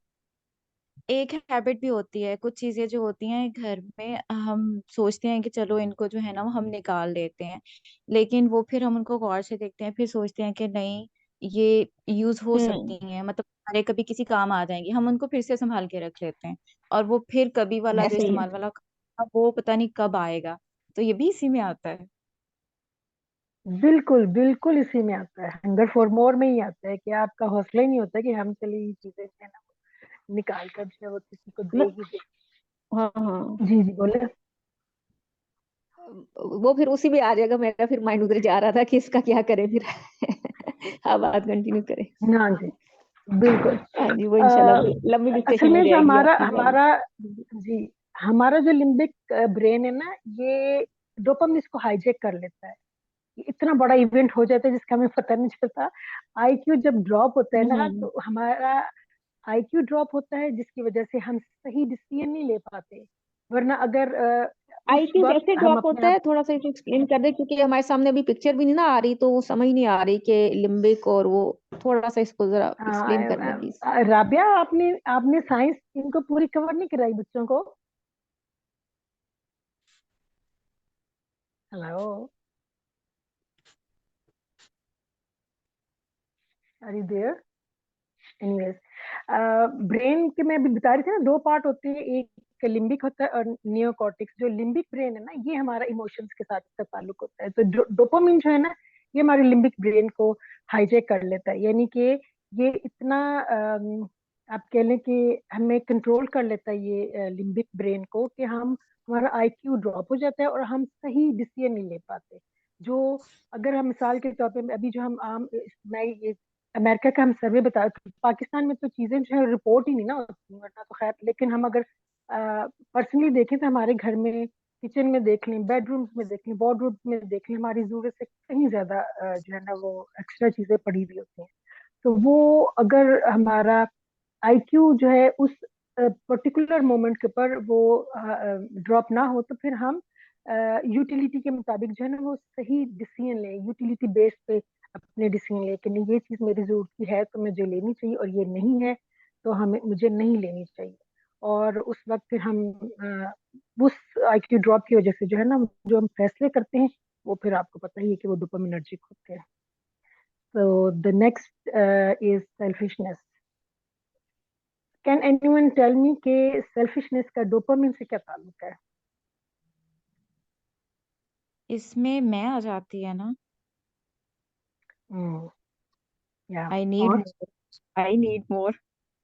एक हैबिट भी होती है। कुछ चीजें जो होती हैं घर में, हम सोचते हैं कि चलो इनको जो है ना वो हम निकाल देते हैं, लेकिन वो फिर हम उनको गौर से देखते हैं, फिर सोचते हैं कि नहीं, ये यूज हो हैं? सकती हैं, मतलब हमारे कभी किसी काम आ जाएंगी, हम उनको फिर से संभाल के रख लेते हैं। और वो फिर कभी वाला जो ऐसे ही है। इस्तेमाल वाला काम, वो पता नहीं कब आएगा। तो ये भी इसी में आता है। बिल्कुल बिल्कुल इसी में आता है, हंगर फॉर मोर में ही आता है कि आपका हौसला ही नहीं होता कि हम चले ये चीजें जो है ना निकाल कर जो है वो किसी को दे मत ही दे। हाँ हाँ, जी जी, बोले। वो फिर उसी में आ जाएगा। मेरा फिर माइंड उधर जा रहा था कि इसका क्या करें फिर। आप बात कंटिन्यू करें। हाँ जी, बिल्कुल। हाँ जी, वो इंशाल्लाह अ, लंबी असल डिस्कशन हो में जो जाएगी हमारा आपकी। हाँ जी। हमारा जी, हमारा जो लिम्बिक ब्रेन है ना, ये डोपामिन इसको हाईजैक कर लेता है। ये इतना बड़ा इवेंट हो जाता है जिसका हमें पता नहीं चलता। आईक्यू जब ड्रॉप होता है ना, हम्म। तो हमारा आईक्यू ड्रॉप होता है, जिसकी वजह से हम सही डिसीजन नहीं ले पाते। वरना अगर उस आईक्यू वक्त कैसे हम ड्रॉप अपने होता आप है, थोड़ा सा एक्सप्लेन कर दे, क्योंकि हमारे सामने अभी पिक्चर भी नहीं ना आ रही, तो वो समझ नहीं आ रही कि लिम्बिक और वो। थोड़ा सा इसको जरा एक्सप्लेन कर दे प्लीज। राबिया, आपने आपने साइंस इनको पूरी कवर नहीं कराई बच्चों को। Hello, are you there? Anyways, brain के मैं अभी बता रही थी ना, 2 पार्ट होते हैं, एक लिम्बिक होता है और नियोकॉर्टिक्स। जो लिम्बिक ब्रेन है ना, ये हमारा इमोशंस के साथ इसका ताल्लुक होता है। तो डोपामिन जो है ना, ये हमारे लिम्बिक ब्रेन को हाईजैक कर लेता है, यानी कि ये इतना आप कह लें कि हमें कंट्रोल कर लेता है ये लिम्बिक ब्रेन को, कि हम हमारा आईक्यू ड्रॉप हो जाता है और हम सही डिसीजन नहीं ले पाते। जो अगर हम मिसाल के तौर पे अभी जो हम आम मैं ये अमेरिका का हम सर्वे बता, पाकिस्तान में तो चीजें जो है रिपोर्ट ही नहीं ना होती, वरना तो खैर, लेकिन हम अगर पर्सनली देखें तो हमारे घर में किचन में देख लें, बेडरूम्स में देख लें, वार्डरोब्स में देख लें, हमारी जरूरत से कहीं ज्यादा जो है ना वो एक्स्ट्रा चीजें पड़ी हुई होती हैं। तो वो अगर हमारा आईक्यू जो है उस पर्टिकुलर मोमेंट के ऊपर वो ड्रॉप ना हो, तो फिर हम यूटिलिटी के मुताबिक जो है ना वो सही डिसीजन लें, यूटिलिटी बेस पे अपने डिसीजन लें कि नहीं, ये चीज मेरी जरूरत की है तो मुझे लेनी चाहिए, और ये नहीं है तो हमें मुझे नहीं लेनी चाहिए। और उस वक्त फिर हम उस आईक्यू ड्रॉप की वजह से जो है ना, जो हम फैसले करते हैं, वो फिर आपको पता ही है कि वो डोपामिनर्जिक होते हैं। तो the next is selfishness. Can anyone tell me कि सेल्फिशनेस का डोपामिन से क्या ताल्लुक है? इसमें मैं आ जाती है ना। हम्म, या आई नीड और मोर, आई नीड मोर,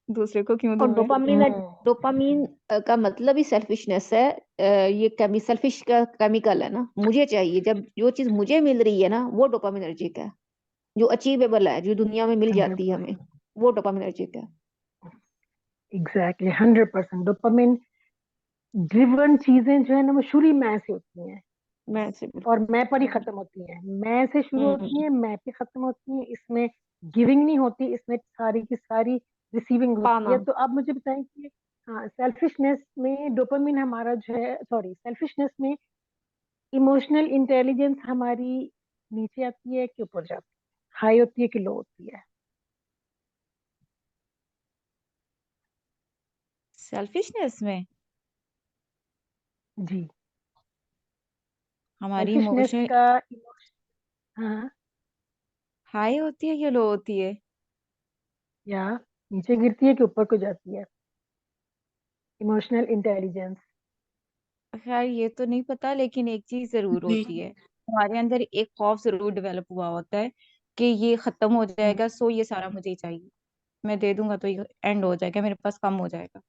दूसरे को क्यों और दूं मैं। डोपामिन डोपामिन का मतलब ही सेल्फिशनेस है। ये सेल्फिश का केमिकल है ना, मुझे चाहिए। जब जो चीज मुझे मिल रही है ना, वो डोपामिनर्जिक है। जो अचीवेबल है, जो दुनिया में मिल हंड्रेड जाती है हमें, वो डोपामिनर्जिक है। एग्जैक्टली 100% डोपामिन ड्रिवन चीजें जो है ना वो शुरू मैं से होती हैं, मैं से और बिल्कुल। मैं पर ही खत्म होती हैं। मैं से शुरू होती हम्म। हैं, मैं पे खत्म होती हैं। इसमें गिविंग नहीं होती, इसमें सारी की सारी रिसीविंग होती पाना। है। तो आप मुझे बताएं कि हाँ, सेल्फिशनेस में डोपामिन हमारा जो है, सॉरी, सेल्फिशनेस में इमोशनल इंटेलिजेंस हमारी नीचे आती है कि ऊपर जाती है, हाई होती है कि लो होती है? सेल्फिशनेस में जी, हमारी सेल्फिशनेस इमोशन, का हाँ, हाई होती है या लो होती है? या नीचे गिरती है कि ऊपर को जाती है? Emotional intelligence. खैर ये तो नहीं पता, लेकिन एक चीज जरूर होती जी। है, हमारे अंदर एक खौफ जरूर डेवलप हुआ होता है कि ये खत्म हो जाएगा, सो ये सारा मुझे ही चाहिए, मैं दे दूंगा तो ये एंड हो जाएगा, मेरे पास कम हो जाएगा।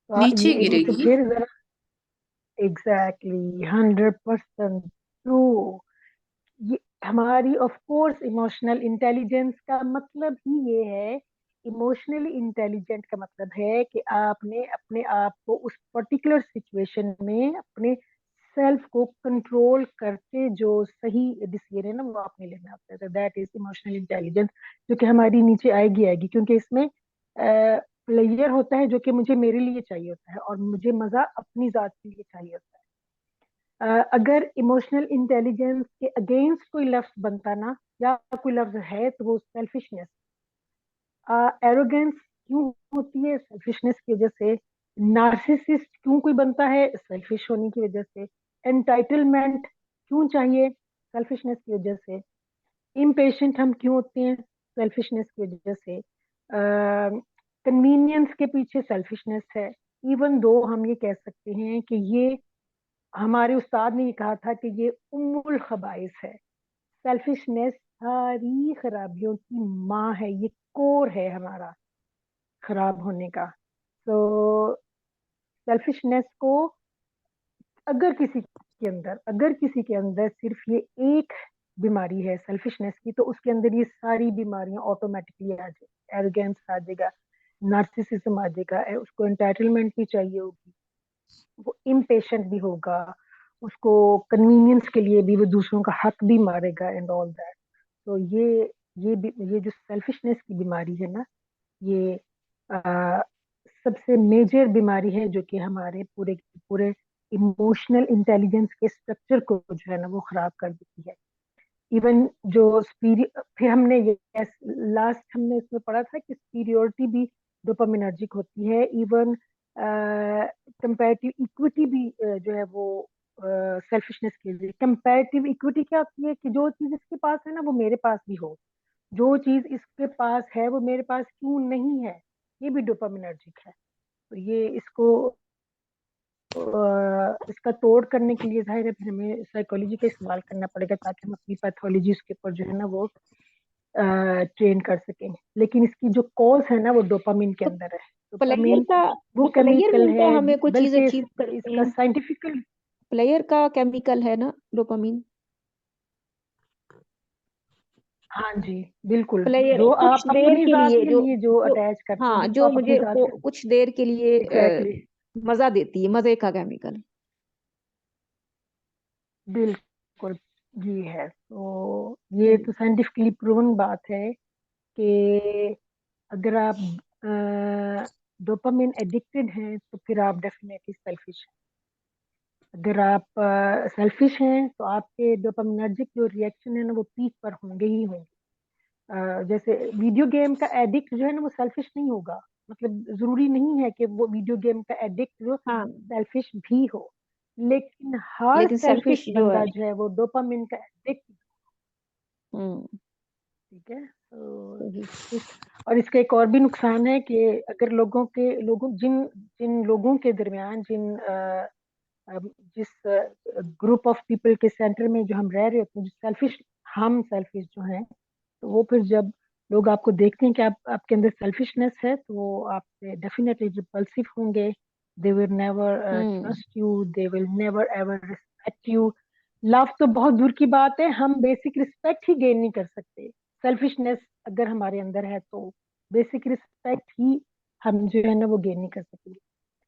तो नीचे ये तो गिरेगी। फिर जरा एग्जैक्टली 100% ट्रू। ये हमारी ऑफ कोर्स इमोशनल इंटेलिजेंस का मतलब ही ये है। इमोशनली इंटेलिजेंट का मतलब है कि आपने अपने आप को उस पर्टिकुलर सिचुएशन में अपने सेल्फ को कंट्रोल करके जो सही डिसीजन है ना वो आपने लेना होता है। दैट इज इमोशनल इंटेलिजेंस, जो कि हमारी नीचे आएगी आएगी, क्योंकि इसमें प्लेयर होता है जो कि मुझे मेरे लिए चाहिए होता है और मुझे मजा अपनी जात के लिए चाहिए होता है। अगर इमोशनल इंटेलिजेंस के अगेंस्ट कोई लफ्ज बनता ना, या कोई लफ्ज है, तो वो सेल्फिशनेस। एरोगेंस क्यों होती है? सेल्फिशनेस की वजह से। नार्सिसिस्ट क्यों कोई बनता है? सेल्फिश होने की वजह से। एंटाइटलमेंट क्यों चाहिए? सेल्फिशनेस की वजह से। इम्पेशेंट हम क्यों होते हैं? सेल्फिशनेस की वजह से। कन्वीनियंस के पीछे सेल्फिशनेस है। इवन दो हम ये कह सकते हैं कि ये हमारे उस्ताद ने ये कहा था कि ये उम्मुल खबाइस है। सेल्फिशनेस सारी खराबियों की माँ है, ये कोर है हमारा खराब होने का। तो सेल्फिशनेस को अगर किसी के अंदर सिर्फ ये एक बीमारी है सेल्फिशनेस की, तो उसके अंदर ये सारी बीमारियां ऑटोमेटिकली आ जाएगी। एरोगेंस आ जाएगा, नार्सिसिज्म आ जाएगा, उसको एंटाइटलमेंट भी चाहिए होगी, वो इम्पेशेंट भी होगा, उसको कन्वीनियंस के लिए भी वो दूसरों का हक भी मारेगा एंड ऑल दैट। तो ये जो सेल्फिशनेस की बीमारी है ना, ये आ, सबसे मेजर बीमारी है जो कि हमारे पूरे पूरे इमोशनल इंटेलिजेंस के स्ट्रक्चर को जो है ना वो खराब कर देती है। इवन जो फिर हमने ये लास्ट हमने इसमें पढ़ा था कि सुपीरियोरिटी भी डोपामिनर्जिक होती है। इवन कंपैरेटिव इक्विटी भी जो है वो सेल्फिशनेस के लिए। कंपैरेटिव इक्विटी क्या होती है? कि जो चीज इसके पास है ना वो मेरे पास भी हो, जो चीज इसके पास है वो मेरे पास क्यों नहीं है, ये भी डोपामिनर्जिक है। तो ये इसका तोड़ करने के लिए जाहिर है फिर हमें साइकोलॉजी का इस्तेमाल करना पड़ेगा, ताकि हम अपनी पैथोलॉजी उसके ऊपर जो है ना वो ट्रेन कर सकें। लेकिन इसकी जो कॉज है ना वो डोपामिन के तो अंदर है। प्लेयर डोपामिन का वो वो प्लेयर केमिकल मिलता है है, हमें कोई चीज बल्कि अचीव करते इसका हैं, साइंटिफिकल। प्लेयर का केमिकल है ना डोपामीन। हाँ जी, बिल्कुल। प्लेयर जो कुछ आप देर अपनी के जात लिए के जो लिए जो जो अटैच करते हैं, हाँ, जिसको जो आप अपनी मुझे जात को के। कुछ देर के लिए एग्जैक्टली, मजा देती है, मजे का केमिकल। बिल्कुल ये है। तो ये तो साइंटिफिकली प्रूवन बात है कि अगर आप डोपामिन एडिक्टेड हैं तो फिर आप डेफिनेटली सेल्फिश हैं। अगर आप सेल्फिश हैं तो आपके डोपामिनर्जिक जो रिएक्शन है ना वो पीक पर होंगे ही होंगे। जैसे वीडियो गेम का एडिक्ट जो है ना वो सेल्फिश नहीं होगा। मतलब जरूरी नहीं है कि वो वीडियो गेम का एडिक्ट जो हाँ, सेल्फिश भी हो, लेकिन हर लेकिन सेल्फिश सेल्फिश जो है। बंदा जो है वो डोपामिन का एडिक्ट। हम्म। ठीक है। तो सही। और इसका एक और भी नुकसान है कि अगर लोगों जिन जिन लोगों के दरमियान जिस ग्रुप ऑफ पीपल के सेंटर में जो हम रह रहे होते हैं, जो हम सेल्फिश जो हैं, तो वो फिर जब लोग आपको देखते हैं कि आपके अंदर सेल्फिशनेस है, तो वो आपसे डेफिनेटली रिपल्सिव होंगे। They will never hmm. Trust you, they will never ever respect you. Love तो बहुत दूर की बात है, हम बेसिक रिस्पेक्ट ही गेन नहीं कर सकते। सेल्फिशनेस अगर हमारे अंदर है तो बेसिक रिस्पेक्ट ही हम जो है ना वो गेन नहीं कर सकेंगे।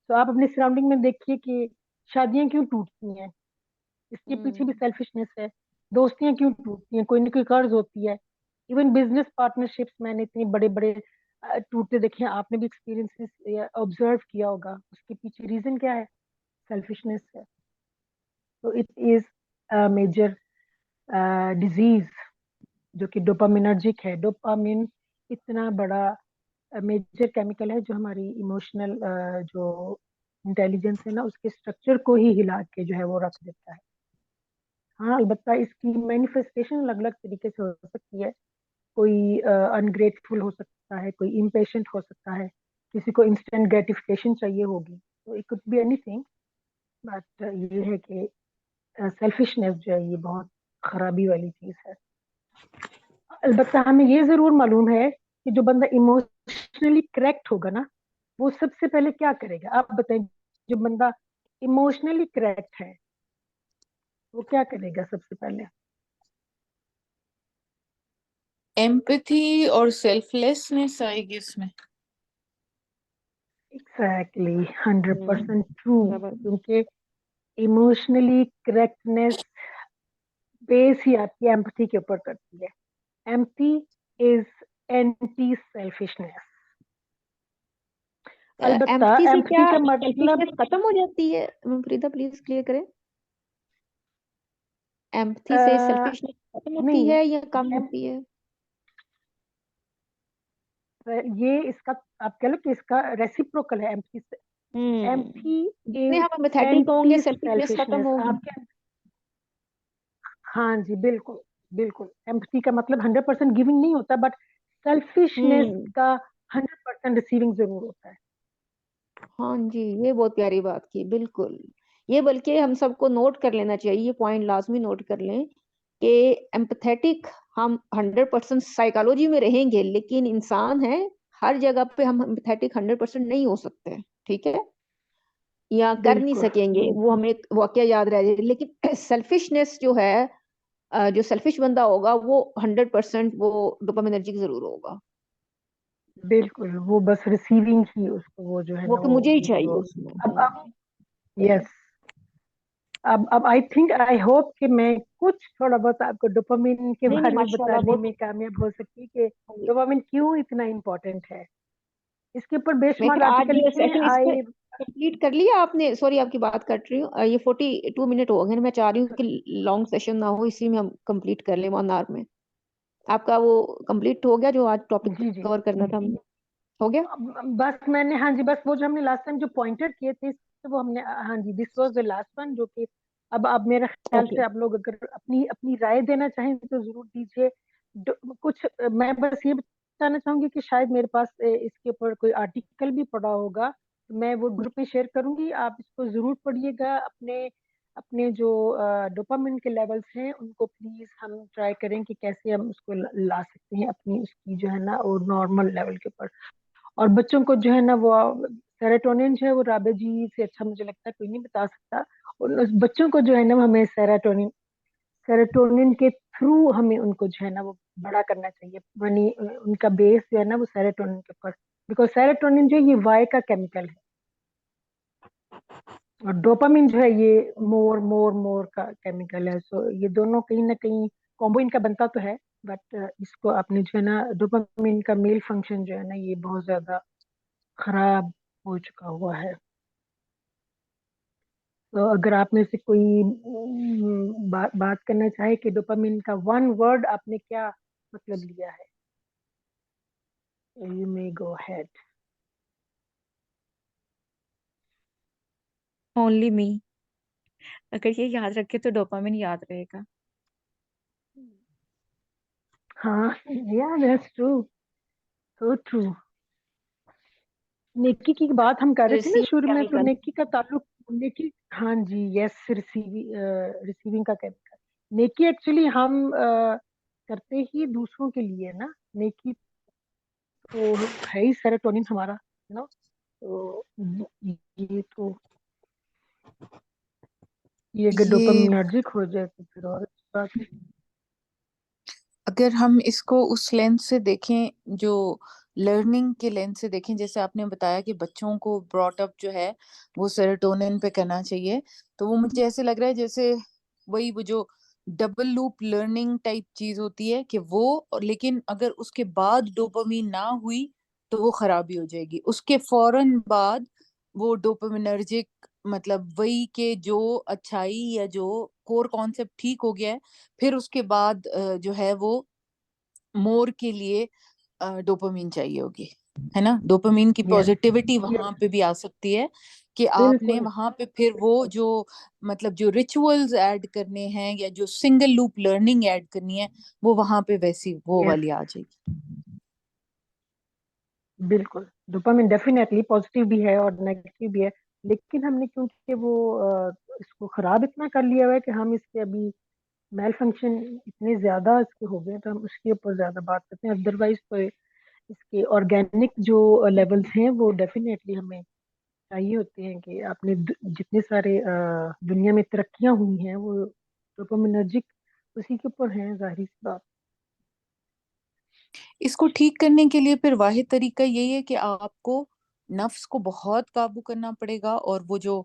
तो आप अपने सराउंडिंग में देखिए कि शादियां क्यों टूटती हैं, इसके पीछे भी हम्म। सेल्फिशनेस है। दोस्तियां क्यों टूटती हैं? कोई ना कोई कर्ज होती है। इवन बिजनेस पार्टनरशिप्स मैंने इतने बड़े बड़े टूटते देखे हैं, आपने भी एक्सपीरियंसेस ऑब्जर्व किया होगा। उसके पीछे रीजन क्या है? सेल्फिशनेस है। तो इट इज मेजर डिजीज जो कि डोपामिनर्जिक है। डोपामिन इतना बड़ा मेजर केमिकल है जो हमारी इमोशनल जो इंटेलिजेंस है ना उसके स्ट्रक्चर को ही हिला के जो है वो रख देता है। हाँ, अलबत्ता इसकी मैनिफेस्टेशन अलग अलग तरीके से हो सकती है। कोई अनग्रेटफुल हो सकता है, कोई इम्पेशेंट हो सकता है, किसी को इंस्टेंट ग्रेटिफिकेशन चाहिए होगी, तो it could be anything. But ये है कि सेल्फिशनेस जो है ये बहुत खराबी वाली चीज है। अलबत्ता हमें ये जरूर मालूम है कि जो बंदा इमोशनली करेक्ट होगा ना, वो सबसे पहले क्या करेगा, आप बताएं। जो बंदा इमोशनली करेक्ट है वो क्या करेगा सबसे पहले? एम्पैथी और सेल्फलेसनेस आएगी इसमें। Exactly, 100% true. बराबर। क्योंकि इमोशनली करेक्टनेस बेस ही आपकी एम्पैथी के ऊपर करती है। Empathy is anti selfishness. अलबत्ता एम्पैथी से एम्पैथी क्या का सेल्फिशनेस मतलब खत्म हो जाती है? फरीदा प्लीज क्लियर करें। एम्पैथी से अ, सेल्फिशनेस खत्म होती नहीं, है या कम एम- होती है? ये इसका आप कह लो कि इसका रेसिप्रोकल है एम्पैथी से। एम्पैथी जितने इज हम एम्पैथेटिक होंगे एंटी सेल्फिशनेस खत्म सेल्फिशनेस। होगी। आपके हाँ जी, बिल्कुल बिल्कुल। एम्पैथी का मतलब 100% गिविंग नहीं होता, बट सेल्फिशनेस हम्म। का 100% रिसीविंग जरूर होता है। हाँ जी, ये बहुत प्यारी बात की, बिल्कुल। ये बल्कि हम सबको नोट कर लेना चाहिए, ये पॉइंट लाजमी नोट कर लें कि एम्पैथेटिक हम 100% साइकोलॉजी में रहेंगे, लेकिन इंसान है, हर जगह पे हम एम्पैथेटिक 100% नहीं हो सकते। ठीक है, या कर नहीं बिल्कुल सकेंगे, वो हमें एक वाकया याद रह जाए। लेकिन सेल्फिशनेस जो है, जो सेल्फिश बंदा होगा वो 100% वो डोपामिनर्जिक जरूर होगा। बिल्कुल, वो बस रिसीविंग ही उसको वो जो है वो ना कि वो मुझे ही होगी। चाहिए वो उसमें। अब यस, अब आई थिंक आई होप कि मैं कुछ थोड़ा बहुत आपको डोपामिन के नहीं नहीं, बारे में माशाल्लाह, बताने बहुत। में कामयाब हो सकती है कि डोपामिन क्यों इतना इम्पोर्टेंट है। इसके ऊपर मैं बेशुमार फिर आज आर्टिकल ये लिखे हैं। सेशन इसका आई कंप्लीट कर लिया आपने? सॉरी, आपकी बात कट रही हूँ। ये 42 मिनट हो गए, मैं चाह रही हूँ कि लॉन्ग सेशन ना हो, इसी में हम कंप्लीट कर लें 1 आवर में। आपका वो कंप्लीट हो गया जो आज टॉपिक जी जी, कवर करना था हमने? हो गया। बस मैंने, हाँ जी, बस वो जो हमने लास्ट टाइम जो पॉइंटर किए थे वो हमने, हाँ जी, this was the last one. जो कि अब मेरे ख्याल ओके। से आप लोग अगर अपनी अपनी राय देना चाहें तो जरूर दीजिए। कुछ मैं बस ये बताना चाहूंगी कि शायद मेरे पास इसके ऊपर कोई आर्टिकल भी पड़ा होगा, तो मैं वो ग्रुप में शेयर करूंगी, आप इसको जरूर पढ़िएगा। अपने अपने जो डोपामिन के लेवल्स हैं उनको प्लीज हम ट्राई करें कि कैसे हम उसको ला सकते हैं अपनी उसकी जो है ना और नॉर्मल लेवल के ऊपर। और बच्चों को जो है ना वो सेरोटोनिन जो है वो राबे जी से अच्छा मुझे लगता है कोई नहीं बता सकता। और उस बच्चों को जो है ना हमें सेरोटोनिन सेरोटोनिन के थ्रू हमें उनको जो है ना वो बड़ा करना चाहिए। यानी उनका बेस जो है ना वो सेरोटोनिन के ऊपर, बिकॉज सेरोटोनिन जो है ये वाई का केमिकल है, और डोपामिन जो है ये मोर मोर मोर का केमिकल है। सो ये दोनों कहीं ना कहीं कॉम्बो इनका बनता तो है, बट इसको आपने जो है ना डोपामिन का मेल फंक्शन जो है ना ये बहुत ज्यादा खराब हो चुका हुआ है। तो अगर आप में से कोई बात करना चाहे कि डोपामिन का वन वर्ड आपने क्या मतलब लिया है, you may go head. Only me. अगर ये याद रखे तो डोपामिन याद रहेगा। हाँ, या दैट्स ट्रू, सो ट्रू। नेकी की बात हम कर रहे थे ना रिसीव शुरू में, तो केमिकल। नेकी का ताल्लुक नेकी, हाँ जी, यस, रिसीविंग रिसीविंग का केमिकल। नेकी एक्चुअली हम करते ही दूसरों के लिए ना। नेकी तो है ही सेरोटोनिन हमारा, ना। तो ये तो ये अगर ये डोपामिनर्जिक हो जाए तो फिर और अच्छी बात है। अगर हम इसको उस लेंस से देखें, जो लर्निंग के लेंस से देखें, जैसे आपने बताया कि बच्चों को ब्रॉट अप जो है वो सेरोटोनिन पे करना चाहिए, तो वो मुझे ऐसे लग रहा है जैसे वही वो जो डबल लूप लर्निंग टाइप चीज होती है कि वो, और लेकिन अगर उसके बाद डोपामीन ना हुई तो वो खराबी हो जाएगी। उसके फौरन बाद वो डोपामिनर्जिक, मतलब वही के जो अच्छाई या जो कोर कॉन्सेप्ट ठीक हो गया है, फिर उसके बाद जो है वो मोर के लिए डोपामीन चाहिए होगी, है ना। डोपामीन की यस पॉजिटिविटी वहां पे भी आ सकती है कि आपने बिल्कुल वहां पे फिर वो जो मतलब जो रिचुअल्स ऐड करने हैं या जो सिंगल लूप लर्निंग ऐड करनी है वो वहां पे वैसी वो यस वाली आ जाएगी। बिल्कुल। डोपामिन डेफिनेटली पॉजिटिव भी है और नेगेटिव भी है, लेकिन हमने क्योंकि वो इसको खराब इतना कर लिया हुआ है कि हम इसके अभी मेल फंक्शन इतने ज्यादा इसके हो गए, तो हम उसके ऊपर ज्यादा बात करते हैं। अदरवाइज तो इसके ऑर्गेनिक जो लेवल्स हैं वो डेफिनेटली हमें चाहिए होते हैं कि आपने जितने सारे दुनिया में तरक्कियां हुई हैं वो डोपामिनर्जिक उसी के ऊपर हैं, जाहिर सी बात। इसको ठीक करने के लिए फिर वाहिद तरीका यही है कि आपको नफ्स को बहुत काबू करना पड़ेगा और वो जो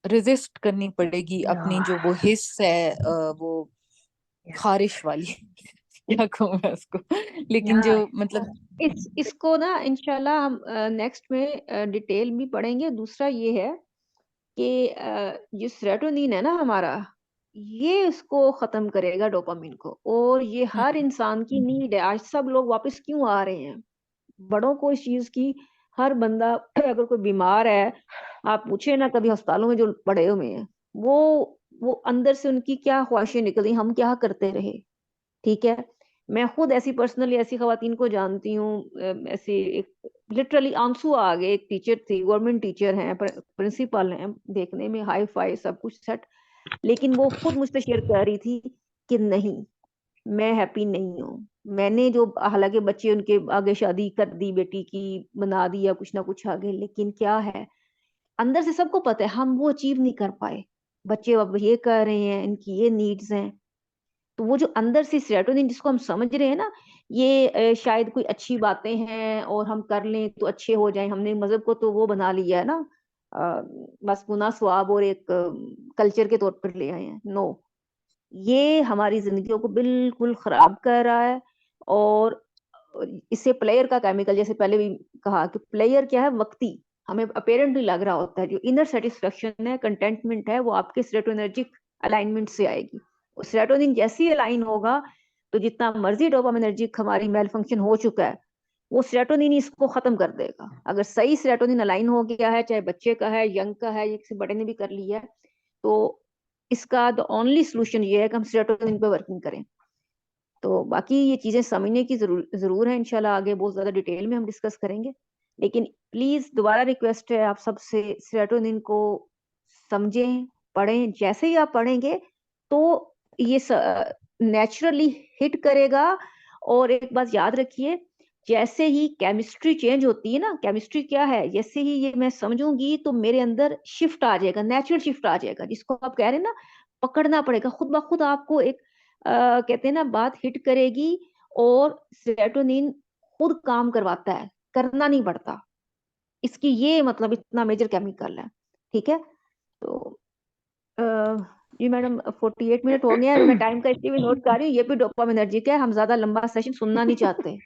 रेजिस्ट करनी पड़ेगी अपनी जो वो हिस्स है वो खारिश वाली क्या कहूँ मैं उसको, लेकिन जो मतलब इसको ना इंशाल्लाह हम नेक्स्ट में डिटेल में पढ़ेंगे। दूसरा ये है कि जो सेरोटोनिन है ना हमारा, ये इसको खत्म करेगा डोपामिन को, और ये हर इंसान की नीड है। आज सब लोग वापस क्यों आ रहे हैं, बड़ों को इस चीज की, हर बंदा अगर कोई बीमार है, आप पूछे ना कभी अस्पतालों में जो पड़े हुए हैं, वो अंदर से उनकी क्या ख्वाहिशें निकली, हम क्या करते रहे। ठीक है, मैं खुद ऐसी पर्सनली ऐसी खवातीन को जानती हूँ। ऐसी एक लिटरली आंसू आ गए। एक टीचर थी, गवर्नमेंट टीचर हैं, प्रिंसिपल हैं, देखने में हाई फाई सब कुछ सेट, लेकिन वो खुद मुझसे शेयर कर रही थी कि नहीं, मैं हैप्पी नहीं हूँ। मैंने जो, हालांकि बच्चे उनके आगे शादी कर दी, बेटी की बना दिया कुछ ना कुछ आगे, लेकिन क्या है अंदर से सबको पता है हम वो अचीव नहीं कर पाए। बच्चे अब ये कर रहे हैं, इनकी ये नीड्स हैं। तो वो जो अंदर से सेरोटोनिन जिसको हम समझ रहे हैं ना, ये शायद कोई अच्छी बातें हैं और हम कर लें तो अच्छे हो जाएं। हमने मजहब को तो वो बना लिया है ना, बस गुना स्वाब और एक कल्चर के तौर पर ले आए हैं। नो, ये हमारी जिंदगियों को बिल्कुल खराब कर रहा है। और इससे प्लेयर का केमिकल, जैसे पहले भी कहा कि प्लेयर क्या है, वक्ती हमें अपेरेंट नहीं लग रहा होता है, जो इनर सेटिस्फेक्शन है, कंटेंटमेंट है, वो आपके सेरोटोनर्जिक अलाइनमेंट से आएगी। सेरोटोनिन जैसे ही अलाइन होगा तो जितना मर्जी डोपामिनर्जिक हमारी मेल फंक्शन हो चुका है, वो सेरोटोनिन इसको खत्म कर देगा। अगर सही सेरोटोनिन अलाइन हो गया है, चाहे बच्चे का है, यंग का है, या किसी बड़े ने भी कर लिया है, तो इसका द ओनली सोल्यूशन ये है कि हम सेरोटोनिन पे वर्किंग करें। तो बाकी ये चीजें समझने की जरूर है। इंशाल्लाह आगे बहुत ज्यादा डिटेल में हम डिस्कस करेंगे, लेकिन प्लीज दोबारा रिक्वेस्ट है आप सबसे, सेरोटोनिन को समझें, पढ़ें। जैसे ही आप पढ़ेंगे तो ये नेचुरली हिट करेगा। और एक बात याद रखिए, जैसे ही केमिस्ट्री चेंज होती है ना, केमिस्ट्री क्या है, जैसे ही ये मैं समझूंगी तो मेरे अंदर शिफ्ट आ जाएगा, नेचुरल शिफ्ट आ जाएगा, जिसको आप कह रहे हैं ना, पकड़ना पड़ेगा खुद ब खुद आपको। एक कहते हैं ना, बात हिट करेगी और सेरोटोनिन खुद काम करवाता है, करना नहीं पड़ता। इसकी ये मतलब इतना मेजर केमिकल है। ठीक है, तो अ, जी मैडम 48 मिनट हो गए हैं। मैं टाइम का इसलिए भी नोट कर रही हूँ, ये भी डोपामिनर्जिक है, हम ज्यादा लंबा सेशन सुनना नहीं चाहते।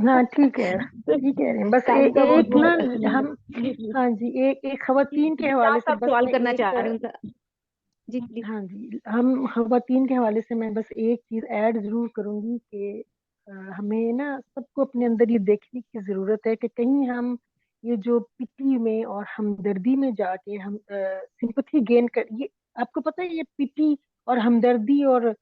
हाँ ठीक है, ठीक है। बस टाइम का बहुत एक ना बहुत हम, हाँ जी, एक एक जी खवातीन के क्या हवाले से सब बस सवाल मैं करना चाह एक, रहे हैं उनका। जी प्लीज। हाँ जी, हम खवातीन के हवाले से मैं बस एक चीज ऐड जरूर करूंगी कि हमें ना सबको अपने अंदर ये देखने की जरूरत है कि कहीं हम ये जो पिटी में और हमदर्दी में जाके हम सिंपथी गेन कर, ये आपको पता है ये पिटी और हमदर्दी और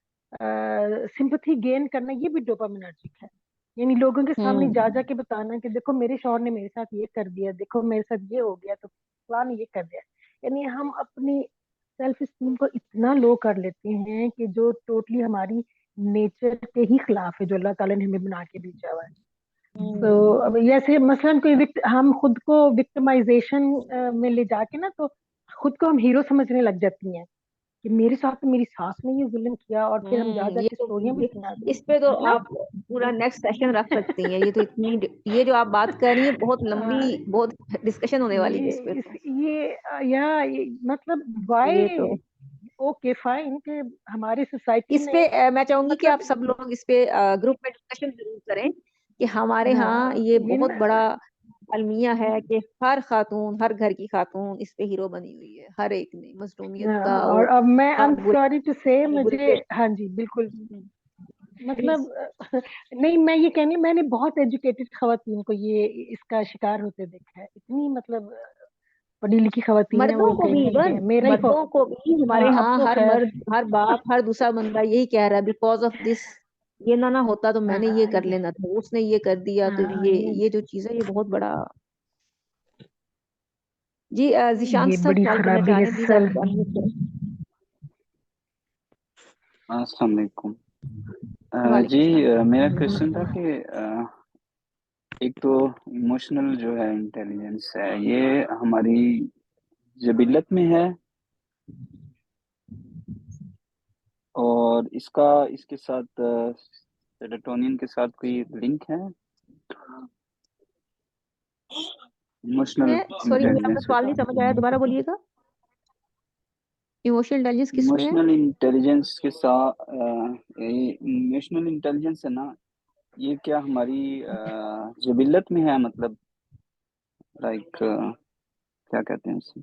सिंपथी गेन करना ये भी डोपामिनर्जिक है। यानी लोगों के सामने जा जा के बताना कि देखो मेरे शौहर ने मेरे साथ ये कर दिया, देखो मेरे साथ ये हो गया, तो फलां ने ये कर दिया। यानी हम अपनी सेल्फ स्टीम को इतना लो कर लेते हैं कि जो टोटली हमारी नेचर के ही खिलाफ है, जो अल्लाह ताला ने हमें बना के भेजा हुआ है। तो अब जैसे मसलन कोई हम खुद को विक्टिमाइजेशन में ले जाके ना, तो खुद को हम हीरो समझने लग जाती हैं कि मेरे साथ तो मेरी सास ने ये जुल्म किया, और फिर हम जा जा ये के तो स्टोरियां भी सुनाते हैं। इस पे तो मतलब आप पूरा नेक्स्ट सेशन रख सकती हैं। ये तो इतनी, ये जो आप बात कर रही हैं बहुत लंबी, बहुत डिस्कशन होने वाली है इस पे तो। मतलब ये वाई, तो ओके फाइन कि हमारी सोसाइटी इस पे ने मैं चाहूंगी कि आप मतलब, सब लोग इस पे ग्रुप में डिस्कशन जरूर करें कि हमारे यहाँ हाँ ये ये बहुत ना, बड़ा अलमिया है कि हर खातून, हर घर की खातून इस पे हीरो बनी हुई है, हर एक ने मजलूमियत का और और अब मैं आई हर एम बुरे सॉरी टू से, बुरे मुझे, पे। हाँ जी बिल्कुल, प्लीज। मतलब नहीं, मैं ये कहनी, मैंने बहुत एजुकेटेड खवातीन को ये इसका शिकार होते देखा है, इतनी मतलब पढ़ी लिखी खवातीन है वो मर्दों को भी, कहेंगी इवन कि मेरा ही मर्दों को भी हमारे हाँ, अब यहाँ तो हर खैर मर्द, हर बाप, हर दूसरा बंदा यही कह रहा है, बिकॉज ऑफ दिस, ये ना होता तो मैंने ये कर लेना था, उसने ये कर दिया, तो हाँ, ये जो चीज है ये बहुत बड़ा। जी जिशांत ये सर बड़ी सवाल करना खराबी चाह है रहे हैं, प्लीज आप सर। अनम्यूट करें। अस्सलाम वालेकुम। वालेकुम जी सलाम। मेरा क्वेश्चन था कि एक तो इमोशनल जो है इंटेलिजेंस है, ये हमारी जबिलत में है, और इसके साथ सेरोटोनिन के साथ कोई लिंक है इमोशनल सॉरी मुझे आपका इंटेलिजेंस के सवाल नहीं साथ? समझ आया, दोबारा बोलिएगा। इमोशनल इंटेलिजेंस किस में है? इमोशनल इंटेलिजेंस के साथ इमोशनल इंटेलिजेंस है ना, ये क्या हमारी जबिलत में है, मतलब लाइक क्या कहते हैं इसे,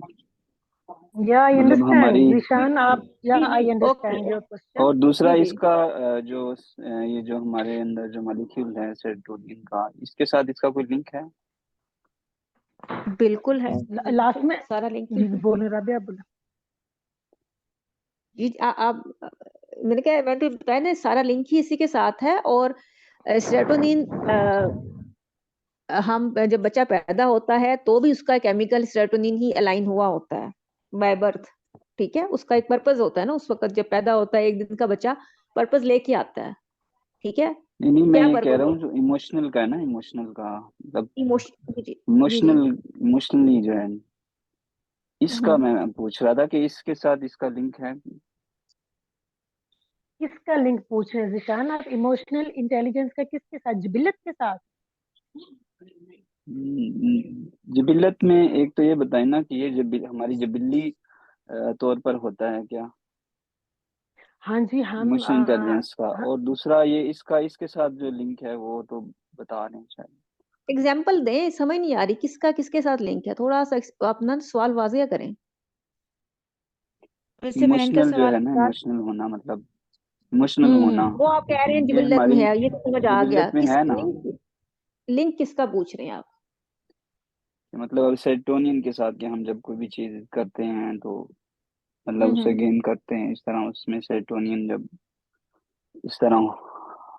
या आई मतलब अंडरस्टैंड हमारी। जिशान आप, या जी आई जी ओके। Understand your question. और दूसरा जी जी इसका ये जो हमारे अंदर जो मॉलिक्यूल है सेरोटोनिन का, इसके साथ इसका कोई लिंक है? बिल्कुल है, लास्ट में सारा लिंक जी बोलो राबिया, बोलो। जी आप मैंने तो बताया ना, सारा लिंक ही इसी के साथ है। और सेरोटोनिन हम जब बच्चा पैदा होता है तो भी उसका केमिकल सेरोटोनिन ही अलाइन हुआ होता है बाय बर्थ। ठीक है, उसका एक पर्पस होता है ना, उस वक्त जब पैदा होता है एक दिन का बच्चा पर्पस लेके आता है। ठीक है, नहीं नहीं, मैं क्या ये कह पर्पस रहा हूँ होता जो इमोशनल का है ना, इमोशनल का मतलब है? इमोशन। जी जी जी जी। इमोशनल, इमोशनली जो है, इसका हम्म। मैं पूछ रहा था कि इसके साथ इसका लिंक है। किसका लिंक पूछ रहे हैं जिशान आप? इमोशनल इंटेलिजेंस का किसके साथ? जिबिलत के साथ? जिबिलत में एक तो ये बताए ना कि ये हमारी जबिली तौर पर होता है क्या हाँ जी, हम इमोशनल इंटेलिजेंस का, हाँ, और दूसरा ये इसका इसके साथ जो लिंक है वो तो बता रहे हैं शायद। एग्जाम्पल दें, समझ नहीं आ रही किसका किसके साथ लिंक है, थोड़ा सा अपना सवाल वाजिया करें। वैसे बहन का इमोशनल जो सवाल है ना, था। इमोशनल होना मतलब इमोशनल होना, वो आप कह रहे हैं ये जिबिल्लत में हमारी है, ये तो समझ आ गया। जिबिलत में किस है ना, लिंक, लिंक किसका पूछ रहे हैं आप? कि मतलब अब सेरोटोनिन के साथ कि हम जब कोई भी चीज करते हैं तो मतलब उसे हम्म। गेन करते हैं, इस तरह उसमें सेरोटोनिन जब इस तरह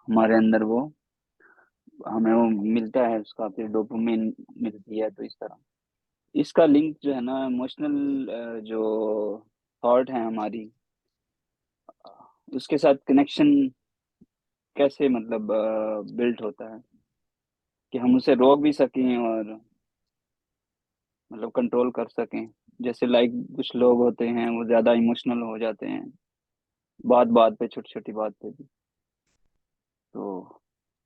हमारे अंदर वो हमें वो मिलता है, उसका फिर डोपामिन मिलती है, तो इस तरह इसका लिंक जो है ना इमोशनल जो थॉट है हमारी, उसके साथ कनेक्शन कैसे मतलब बिल्ट होता है कि हम उसे रोक भी सकें और मतलब कंट्रोल कर सकें। जैसे लाइक कुछ लोग होते हैं वो ज्यादा इमोशनल हो जाते हैं बात बात पे, छोटी छोटी बात पे भी, तो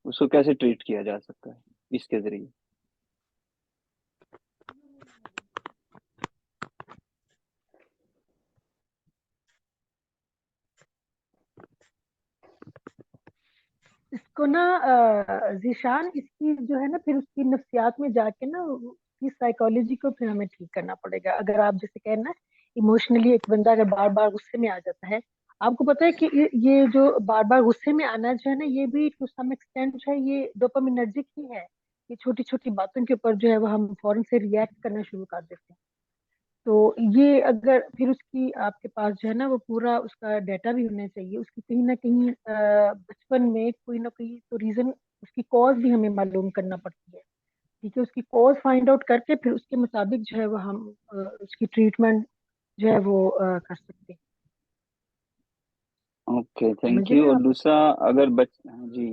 उसको कैसे ट्रीट किया जा सकता है इसके जरिए? इसको ना जीशान, इसकी जो है ना फिर उसकी नफ्सियात में जाके ना उसकी साइकोलॉजी को फिर हमें ठीक करना पड़ेगा। अगर आप जैसे कहें ना, इमोशनली एक बंदा अगर बार बार गुस्से में आ जाता है, आपको पता है कि ये जो बार बार गुस्से में आना जो है ना, ये भी टू सम एक्सटेंट जो है ये डोपामिनर्जिक ही है। ये छोटी छोटी बातों के ऊपर जो है वो हम फौरन से रिएक्ट करना शुरू कर देते हैं। तो ये अगर फिर उसकी आपके पास जो है ना वो पूरा उसका डाटा भी होना चाहिए, उसकी कहीं ना कहीं बचपन में कोई ना कोई तो रीजन, उसकी कॉज भी हमें मालूम करना पड़ती है। ठीक है, उसकी कॉज फाइंड आउट करके फिर उसके मुताबिक जो है वो हम उसकी ट्रीटमेंट जो है वो कर सकते हैं। ओके, समझ थैंक रहे यू। हैं और आप? दूसरा, अगर हाँ जी,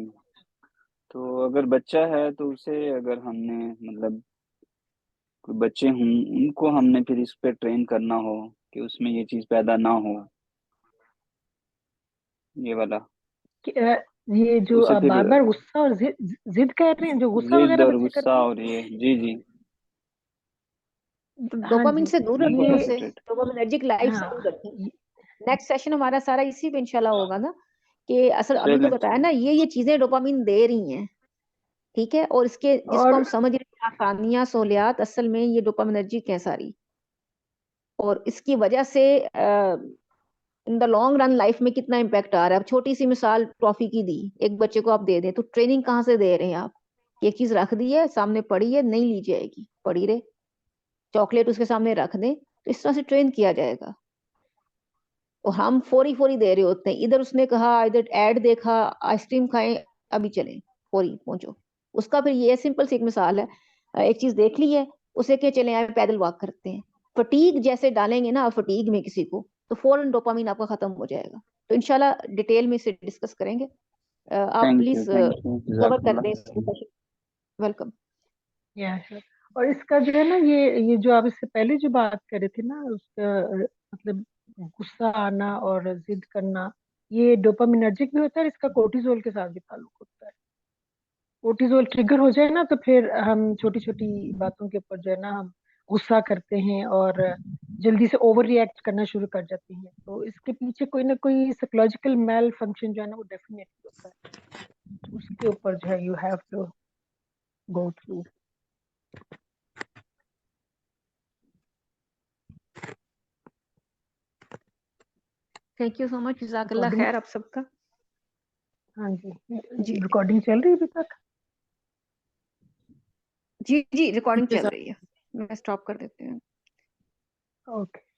तो अगर बच्चा है तो उसे अगर हमने मतलब कोई बच्चे हों, उनको हमने फिर इस पे ट्रेन करना हो कि उसमें ये चीज पैदा ना हो, ये वाला, कि, ये तो जो उसे आप फिर बार बार गुस्सा और जिद कर रहे हैं, जो गुस्सा जिद वगैरह और बच्चे गुस्सा करते हैं। और ये, जी जी, हाँ डोपामिन जी, से दूर रखें उनको ये कैसे उसे, ट्रीट? डोपामिनर्जिक लाइफ से हाँ दूर रखें। नेक्स्ट सेशन हमारा सारा इसी पे इंशाल्लाह होगा ना, कि असल अभी तो चले बताया चले, ना ये चीजें डोपामिन दे रही हैं। ठीक है, और इसके जिसको और हम समझ रहे हैं आसानियां सहूलियात, असल में ये डोपामिनर्जिक है सारी। और इसकी वजह से in the long run life में कितना इम्पैक्ट आ रहा है। अब छोटी सी मिसाल टॉफी की दी, एक बच्चे को आप दे दें तो ट्रेनिंग कहाँ से दे रहे हैं आप? एक चीज रख दी है सामने, पड़ी है, नहीं ली जाएगी, पड़ी रहे। चॉकलेट उसके सामने रख दें, तो इस तरह से ट्रेन किया जाएगा। और हम फौरी फौरी दे रहे होते हैं, इधर उसने कहा, इधर ऐड देखा, आइसक्रीम खाएं, अभी चलें, फौरी पहुंचो। उसका फिर ये सिंपल सी एक मिसाल है, एक चीज देख ली है, उसे क्या चले आए पैदल वॉक करते हैं। फटीग जैसे डालेंगे ना फटीग में किसी को, तो फौरन डोपामीन आपका खत्म हो जाएगा। तो इंशाल्लाह डिटेल में इसे डिस्कस करेंगे। आप thank please you, thank you, cover कर जज़ाकल्लाह। दें इसको। वेलकम। sure। और इसका जो है ना, ये जो आप इससे पहले जो बात कर रहे थे ना, उसका मतलब गुस्सा आना और जिद करना, ये डोपामिनर्जिक भी होता है, इसका कोर्टिजोल के साथ भी ताल्लुक होता है। कोर्टिजोल ट्रिगर हो जाए ना, तो फिर हम छोटी छोटी बातों के ऊपर जो है ना, हम गुस्सा करते हैं और जल्दी से ओवर रिएक्ट करना शुरू कर जाते हैं। तो इसके पीछे कोई ना कोई साइकोलॉजिकल मेल फंक्शन जो है ना, वो डेफिनेटली होता है। उसके ऊपर जो है you have to go through. Thank you so much, जज़ाकल्लाह रिकॉर्डिंग, खैर आप सबका। हाँ जी, जी रिकॉर्डिंग चल रही है अभी तक? जी जी, रिकॉर्डिंग चल जज़ा- रही है, मैं स्टॉप कर देती हूँ। ओके।